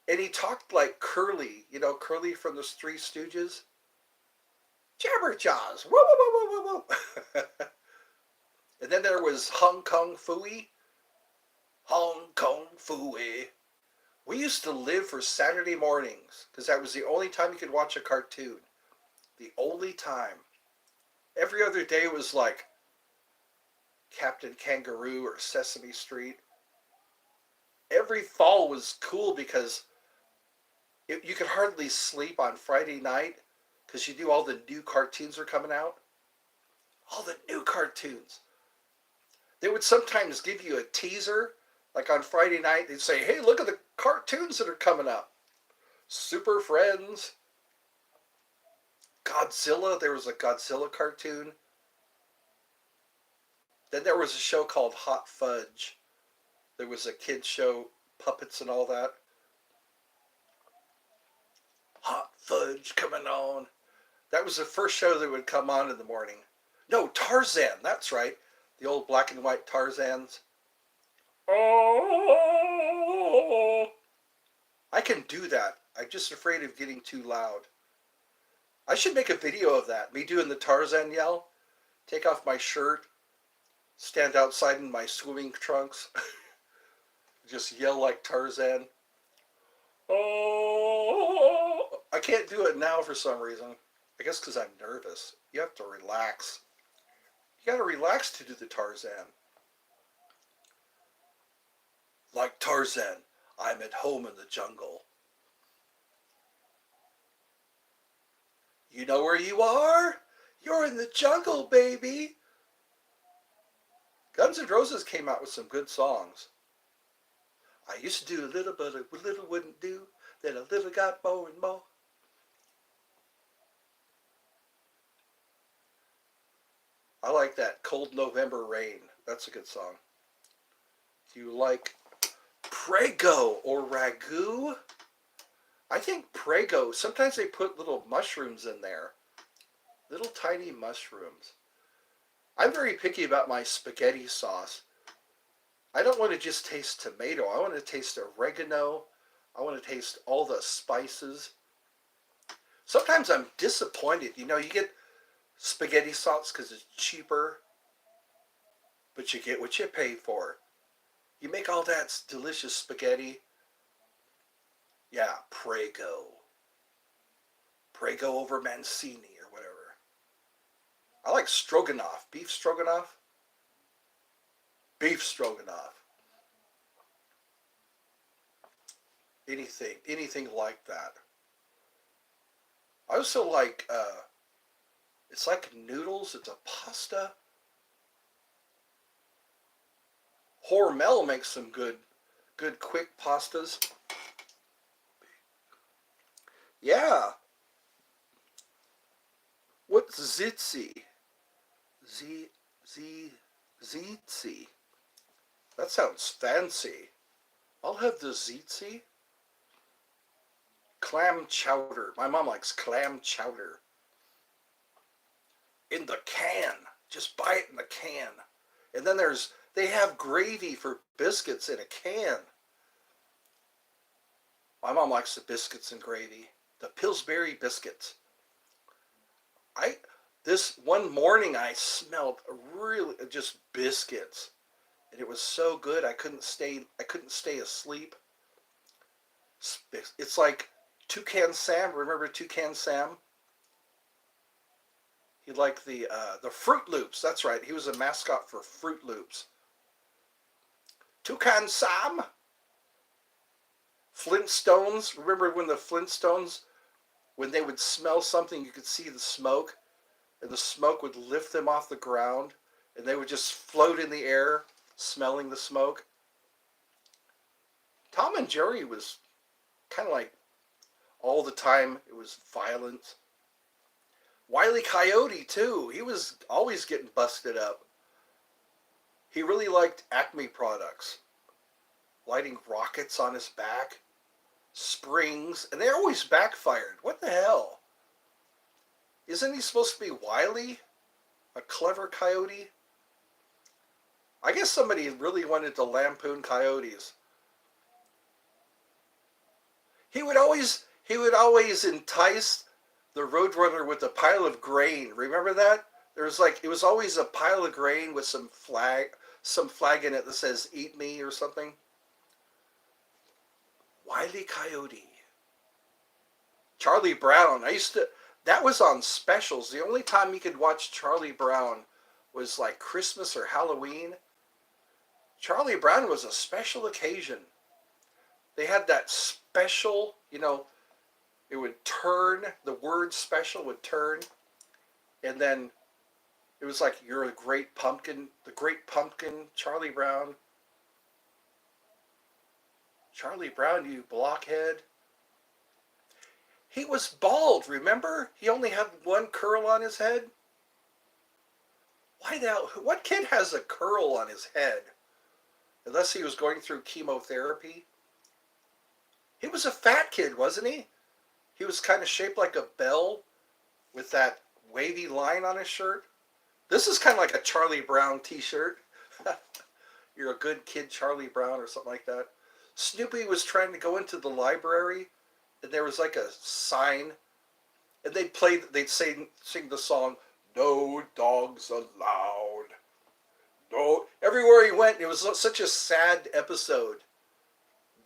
[SPEAKER 1] And he talked like Curly, Curly from the Three Stooges. Jabberjaws. Woo, woo, woo, woo, woo, woo. And then there was Hong Kong Phooey. Hong Kong Phooey. We used to live for Saturday mornings because that was the only time you could watch a cartoon. The only time. Every other day was like Captain Kangaroo or Sesame Street. every fall was cool because you could hardly sleep on Friday night because you knew all the new cartoons are coming out. All the new cartoons. They would sometimes give you a teaser, like on Friday night. They'd say, "Hey, look at the cartoons that are coming up. Super Friends, Godzilla." There was a Godzilla cartoon. Then there was a show called Hot Fudge. There was a kids show, puppets and all that. Hot Fudge coming on. That was the first show that would come on in the morning. No, Tarzan, that's right. The old black and white Tarzans. Oh, I can do that. I'm just afraid of getting too loud. I should make a video of that. Me doing the Tarzan yell. Take off my shirt. Stand outside in my swimming trunks. Just yell like Tarzan. Oh, I can't do it now for some reason. I guess because I'm nervous. You have to relax. You got to relax to do the Tarzan. Like Tarzan, I'm at home in the jungle. You know where you are? You're in the jungle, baby. Guns N' Roses came out with some good songs. I used to do a little, but a little wouldn't do. Then a little got more and more. I like that Cold November Rain. That's a good song. Do you like Prego or Ragu? I think Prego, sometimes they put little mushrooms in there. Little tiny mushrooms. I'm very picky about my spaghetti sauce. I don't want to just taste tomato. I want to taste oregano. I want to taste all the spices. Sometimes I'm disappointed. You know, you get spaghetti sauce because it's cheaper, but you get what you pay for. You make all that delicious spaghetti. Yeah, Prego. Prego over Mancini or whatever. I like stroganoff. Beef stroganoff. Beef stroganoff. Anything like that. I also like, it's like noodles. It's a pasta. Hormel makes some good quick pastas. Yeah. What's Zitsy? Zitsy. That sounds fancy. I'll have the Zitsy. Clam chowder. My mom likes clam chowder. In the can. Just buy it in the can. And then they have gravy for biscuits in a can. My mom likes the biscuits and gravy. The Pillsbury biscuits. This one morning I smelled really just biscuits. And it was so good I couldn't stay asleep. It's like Toucan Sam. Remember Toucan Sam? He liked the Fruit Loops. That's right. He was a mascot for Fruit Loops. Toucan Sam. Flintstones. Remember when the Flintstones, when they would smell something, you could see the smoke, and the smoke would lift them off the ground, and they would just float in the air, smelling the smoke. Tom and Jerry was kind of like all the time. It was violent. Wile E. Coyote, too. He was always getting busted up. He really liked Acme products. Lighting rockets on his back. Springs. And they always backfired. What the hell? Isn't he supposed to be wily? A clever coyote? I guess somebody really wanted to lampoon coyotes. He would always entice the roadrunner with a pile of grain. Remember that? It was always a pile of grain with some flag in it that says "Eat me" or something. Wile E. Coyote. Charlie Brown. That was on specials. The only time you could watch Charlie Brown was like Christmas or Halloween. Charlie Brown was a special occasion. They had that special, it would turn, the word special would turn, and then it was like, you're a great pumpkin, the great pumpkin, Charlie Brown. Charlie Brown, you blockhead. He was bald, remember? He only had one curl on his head. Why the hell? What kid has a curl on his head? Unless he was going through chemotherapy. He was a fat kid, wasn't he? He was kind of shaped like a bell with that wavy line on his shirt. This is kind of like a Charlie Brown t-shirt. You're a good kid, Charlie Brown, or something like that. Snoopy was trying to go into the library, and there was like a sign, and they'd sing the song, "No dogs allowed." No, everywhere he went, it was such a sad episode.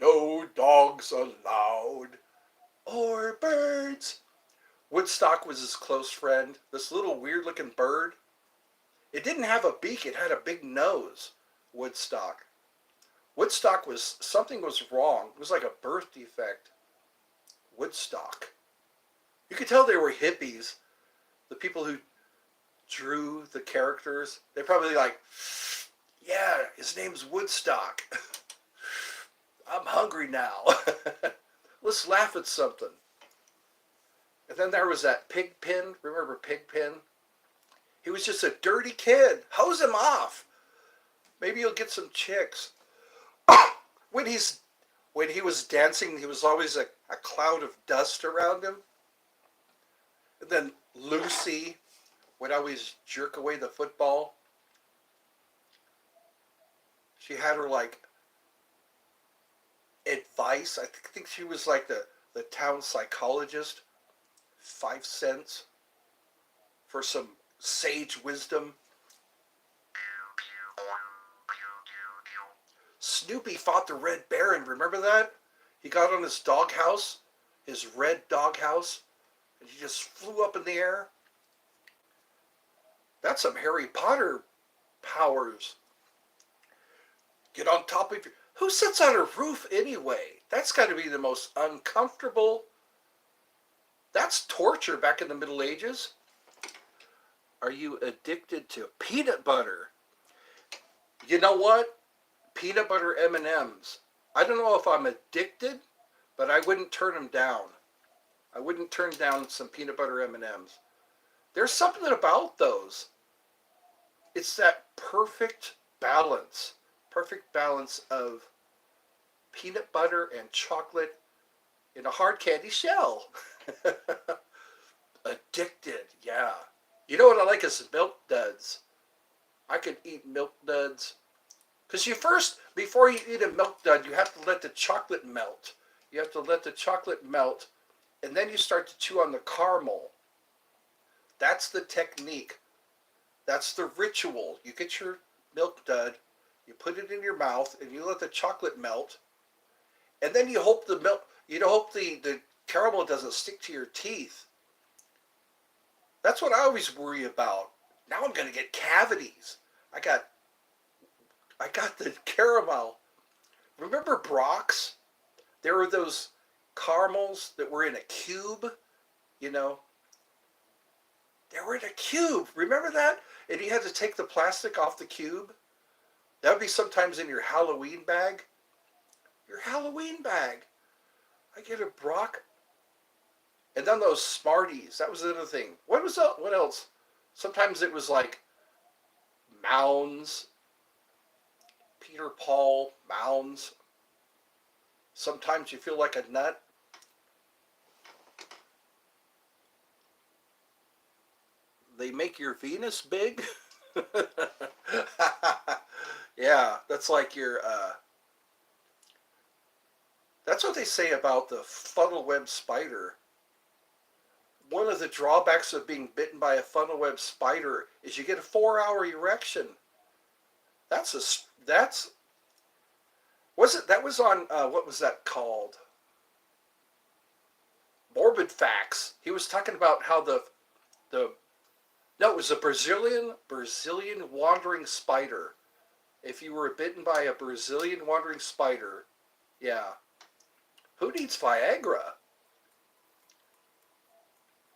[SPEAKER 1] No dogs allowed, or birds. Woodstock was his close friend. This little weird-looking bird. It didn't have a beak. It had a big nose. Woodstock. Woodstock was, something was wrong. It was like a birth defect. Woodstock. You could tell they were hippies. The people who drew the characters. They probably like, yeah, his name's Woodstock. I'm hungry now. Let's laugh at something. And then there was that Pigpen. Remember Pigpen? He was just a dirty kid. Hose him off. Maybe you'll get some chicks. When he was dancing, he was always a cloud of dust around him. And then Lucy would always jerk away the football. She had her like advice. I think she was like the town psychologist. 5 cents for some sage wisdom. Snoopy fought the Red Baron. Remember that? He got on his doghouse, his red doghouse, and he just flew up in the air. That's some Harry Potter powers. Get on top of your... Who sits on a roof anyway? That's got to be the most uncomfortable... That's torture back in the Middle Ages. Are you addicted to peanut butter? You know what? Peanut butter M&Ms. I don't know if I'm addicted, but I wouldn't turn them down. I wouldn't turn down some peanut butter M&Ms. There's something about those. It's that perfect balance of peanut butter and chocolate in a hard candy shell. Addicted, yeah. You know what I like is milk duds. I could eat milk duds. Because before you eat a milk dud, you have to let the chocolate melt. You have to let the chocolate melt, and then you start to chew on the caramel. That's the technique. That's the ritual. You get your milk dud, you put it in your mouth, and you let the chocolate melt, and then you hope the caramel doesn't stick to your teeth. That's what I always worry about. Now I'm going to get cavities. I got the caramel. Remember Brock's? There were those caramels that were in a cube, They were in a cube. Remember that? And you had to take the plastic off the cube. That would be sometimes in your Halloween bag. Your Halloween bag. I get a Brock. And then those Smarties. That was the other thing. What else? Sometimes it was like Mounds. Peter Paul Mounds. Sometimes you feel like a nut. They make your Venus big. Yeah, that's like your... That's what they say about the funnel web spider. One of the drawbacks of being bitten by a funnel web spider is you get a 4-hour erection. That was on, what was that called? Morbid Facts. He was talking about how it was a Brazilian wandering spider. If you were bitten by a Brazilian wandering spider, yeah, Who needs Viagra?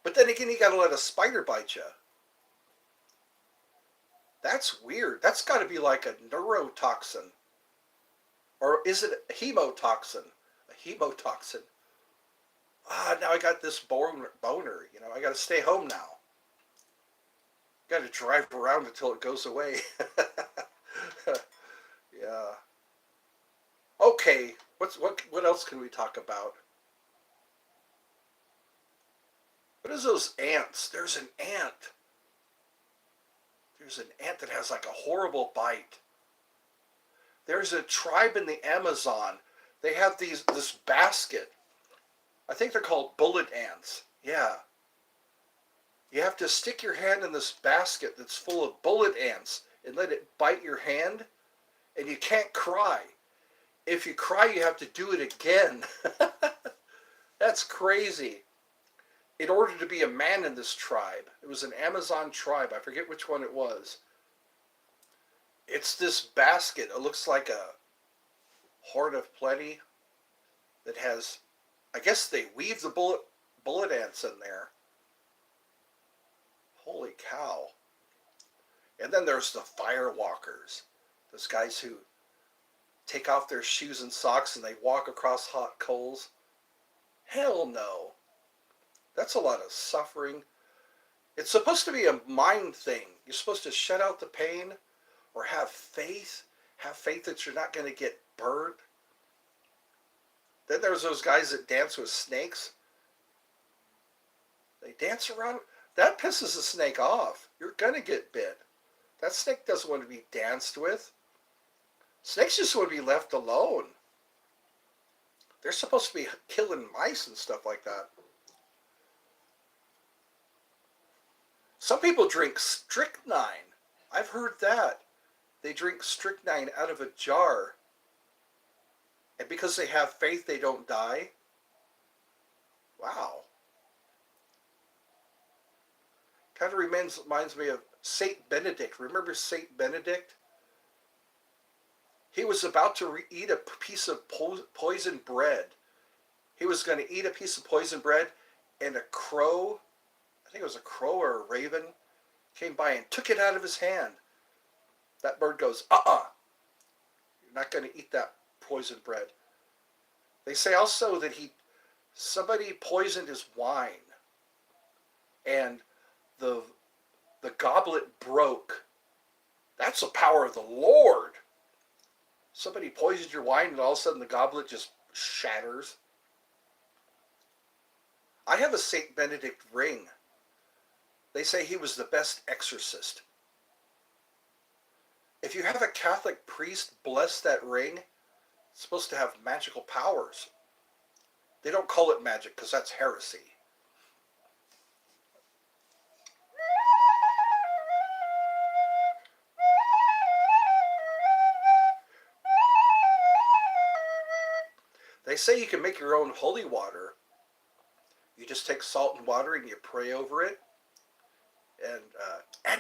[SPEAKER 1] But then again, you got to let a spider bite you. That's weird. That's got to be like a neurotoxin. Or is it a hemotoxin? A hemotoxin. Now I got this boner. I got to stay home now. Got to drive around until it goes away. Yeah. Okay. What else can we talk about? What is those ants? There's an ant. There's an ant that has like a horrible bite. There's a tribe in the Amazon. They have this basket. I think they're called bullet ants. Yeah. You have to stick your hand in this basket that's full of bullet ants and let it bite your hand, and you can't cry. If you cry, you have to do it again. That's crazy. In order to be a man in this tribe, it was an Amazon tribe. I forget which one it was. It's this basket. It looks like a hoard of plenty that has, I guess they weave the bullet ants in there. Holy cow. And then there's the fire walkers. Those guys who take off their shoes and socks and they walk across hot coals. Hell no. That's a lot of suffering. It's supposed to be a mind thing. You're supposed to shut out the pain or have faith. Have faith that you're not going to get burned. Then there's those guys that dance with snakes. They dance around. That pisses the snake off. You're going to get bit. That snake doesn't want to be danced with. Snakes just want to be left alone. They're supposed to be killing mice and stuff like that. Some people drink strychnine. I've heard that. They drink strychnine out of a jar. And because they have faith, they don't die. Wow. Kind of reminds me of Saint Benedict. Remember Saint Benedict? He was about to eat a piece of poisoned bread. He was going to eat a piece of poisoned bread, and a crow, I think it was a crow or a raven, came by and took it out of his hand. That bird goes, you're not going to eat that poisoned bread. They say also that somebody poisoned his wine, and the goblet broke. That's the power of the Lord. Somebody poisoned your wine and all of a sudden the goblet just shatters. I have a Saint Benedict ring. They say he was the best exorcist. If you have a Catholic priest bless that ring, it's supposed to have magical powers. They don't call it magic because that's heresy. They say you can make your own holy water. You just take salt and water and you pray over it. And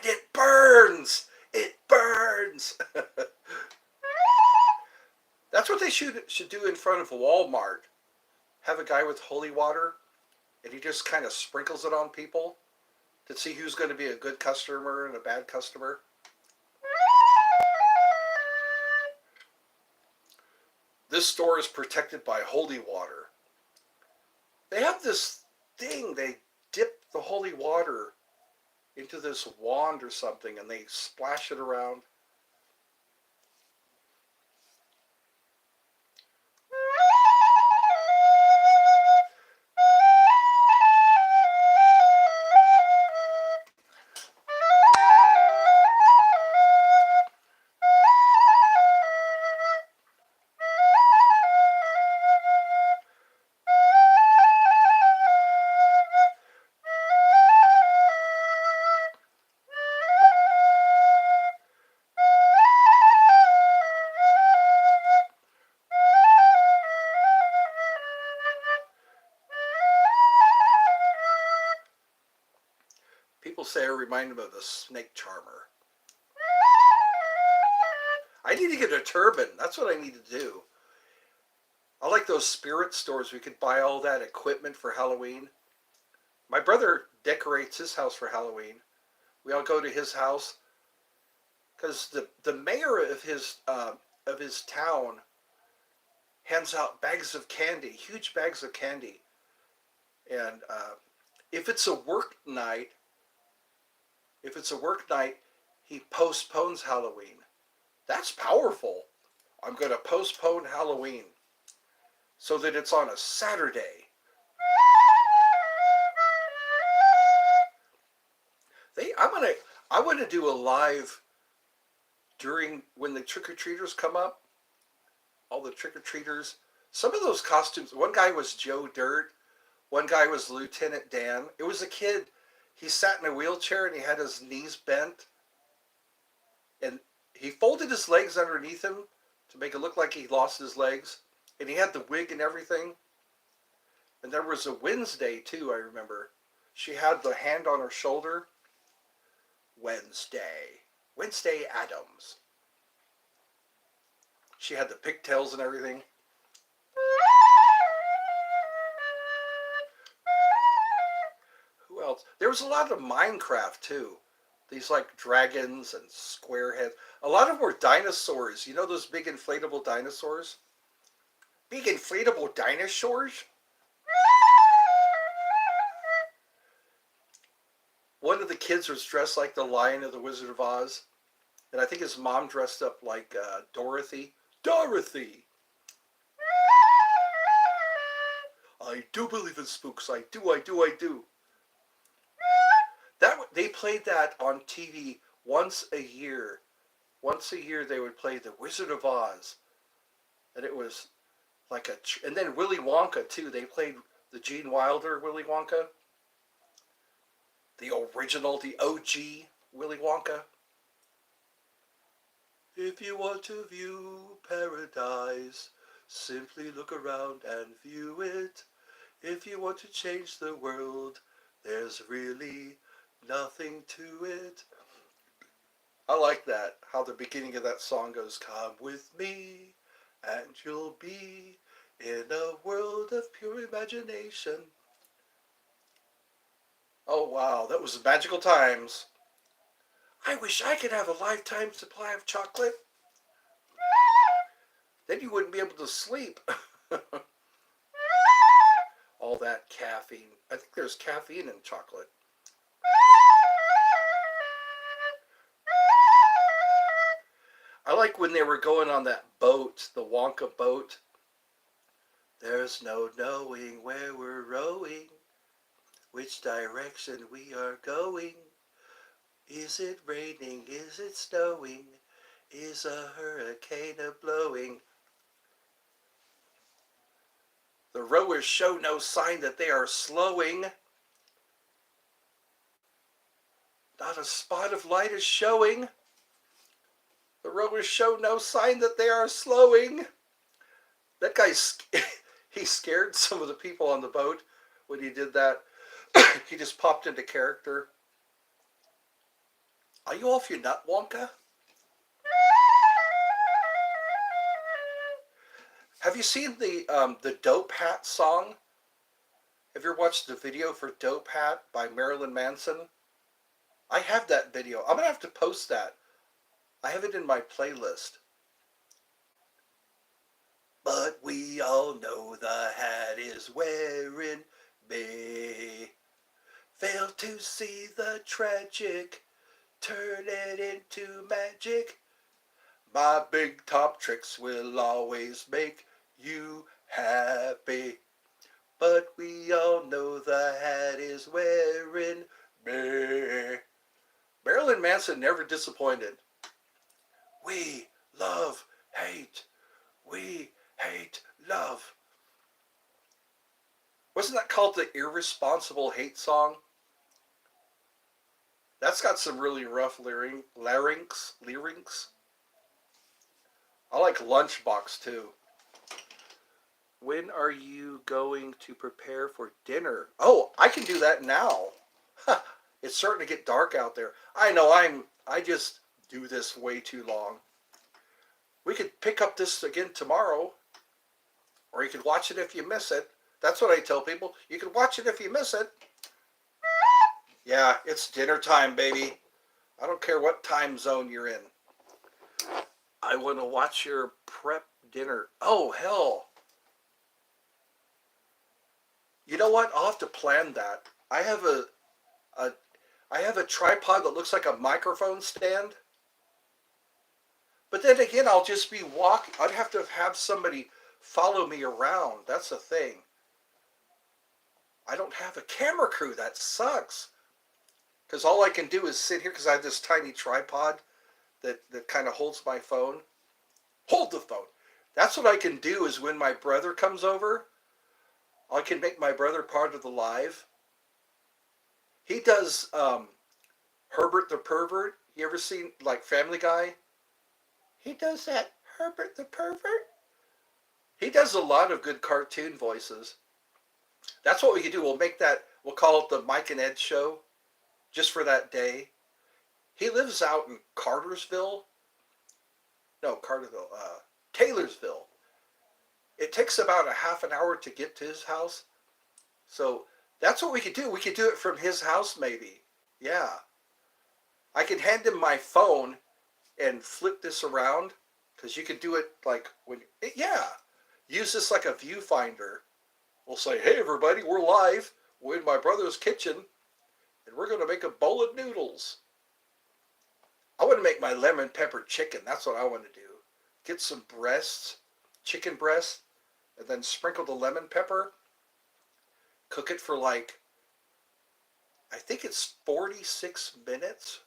[SPEAKER 1] it burns! It burns! That's what they should do in front of Walmart. Have a guy with holy water, and he just kind of sprinkles it on people to see who's going to be a good customer and a bad customer. This store is protected by holy water. They have this thing, they dip the holy water into this wand or something and they splash it around. People say I remind them of the snake charmer. I need to get a turban. That's what I need to do. I like like those spirit stores. We could buy all that equipment for Halloween. My brother decorates his house for Halloween. We all go to his house because the mayor of his town hands out bags of candy, huge bags of candy, and if it's a work night, if it's a work night, he postpones Halloween. That's powerful. I'm going to postpone Halloween so that it's on a Saturday. I want to do a live during when the trick-or-treaters come up. All the trick-or-treaters. Some of those costumes, one guy was Joe Dirt. One guy was Lieutenant Dan. It was a kid. He sat in a wheelchair and he had his knees bent. And he folded his legs underneath him to make it look like he lost his legs. And he had the wig and everything. And there was a Wednesday too, I remember. She had the hand on her shoulder. Wednesday Addams. She had the pigtails and everything. Who else? There was a lot of Minecraft too. These like dragons and square heads. A lot of them were dinosaurs. You know those big inflatable dinosaurs? Big inflatable dinosaurs? One of the kids was dressed like the Lion of the Wizard of Oz. And I think his mom dressed up like Dorothy. Dorothy! I do believe in spooks. I do. They played that on TV once a year. Once a year they would play The Wizard of Oz. And it was like and then Willy Wonka too. They played the Gene Wilder Willy Wonka. The original, the OG Willy Wonka. If you want to view paradise, simply look around and view it. If you want to change the world, there's really nothing to it. I like that, how the beginning of that song goes, come with me and you'll be in a world of pure imagination. Oh wow, that was magical times. I wish I could have a lifetime supply of chocolate. Then you wouldn't be able to sleep. All that caffeine. I think there's caffeine in chocolate. I like when they were going on that boat, the Wonka boat. There's no knowing where we're rowing, which direction we are going. Is it raining? Is it snowing? Is a hurricane a-blowing? The rowers show no sign that they are slowing. Not a spot of light is showing. The rowers show no sign that they are slowing. That guy, he scared some of the people on the boat when he did that. He just popped into character. Are you off your nut, Wonka? Have you seen the Dope Hat song? Have you ever watched the video for Dope Hat by Marilyn Manson? I have that video. I'm going to have to post that. I have it in my playlist. But we all know the hat is wearing me. Fail to see the tragic, turn it into magic. My big top tricks will always make you happy. But we all know the hat is wearing me. Marilyn Manson never disappointed. We love hate. We hate love. Wasn't that called the Irresponsible Hate Song? That's got some really rough larynx. I like Lunchbox too. When are you going to prepare for dinner? Oh, I can do that now. It's starting to get dark out there. I know I just do this way too long. We could pick up this again tomorrow Or you can watch it if you miss it. That's what I tell people. You can watch it if you miss it. Yeah, it's dinner time, baby. I don't care what time zone you're in. I want to watch your prep dinner. Oh, hell. You know what? I'll have to plan that. A I have a tripod that looks like a microphone stand. But then again, I'll just be walking. I'd have to have somebody follow me around. That's the thing. I don't have a camera crew. That sucks. Because all I can do is sit here because I have this tiny tripod that kind of holds my phone. Hold the phone. That's what I can do is when my brother comes over, I can make my brother part of the live. He does Herbert the Pervert. You ever seen like Family Guy? He does that Herbert the Pervert. He does a lot of good cartoon voices. That's what we can do. We'll make that, we'll call it the Mike and Ed show just for that day. He lives out in Taylorsville. It takes about a half an hour to get to his house. So that's what we could do. We could do it from his house maybe. Yeah. I can hand him my phone and flip this around because you can do it like when, yeah. Use this like a viewfinder. We'll say, hey everybody, we're live. We're in my brother's kitchen and we're going to make a bowl of noodles. I want to make my lemon pepper chicken. That's what I want to do. Get some breasts, chicken breasts, and then sprinkle the lemon pepper. Cook it for like, I think it's 46 minutes.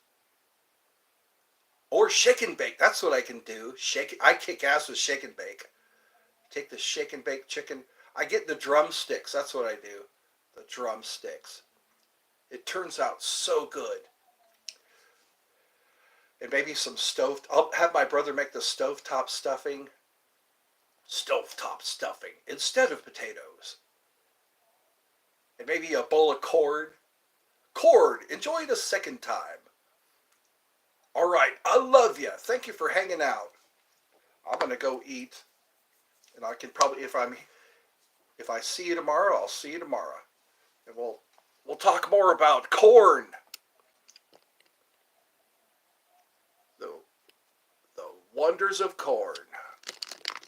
[SPEAKER 1] Or shake and bake. That's what I can do. I kick ass with shake and bake. Take the shake and bake chicken. I get the drumsticks. That's what I do. The drumsticks. It turns out so good. And maybe some I'll have my brother make the stovetop stuffing. Stovetop stuffing instead of potatoes. And maybe a bowl of corn. Corn, enjoy it a second time. All right, I love you. Thank you for hanging out. I'm going to go eat. And I can probably, if I see you tomorrow, I'll see you tomorrow. And we'll talk more about corn. The wonders of corn.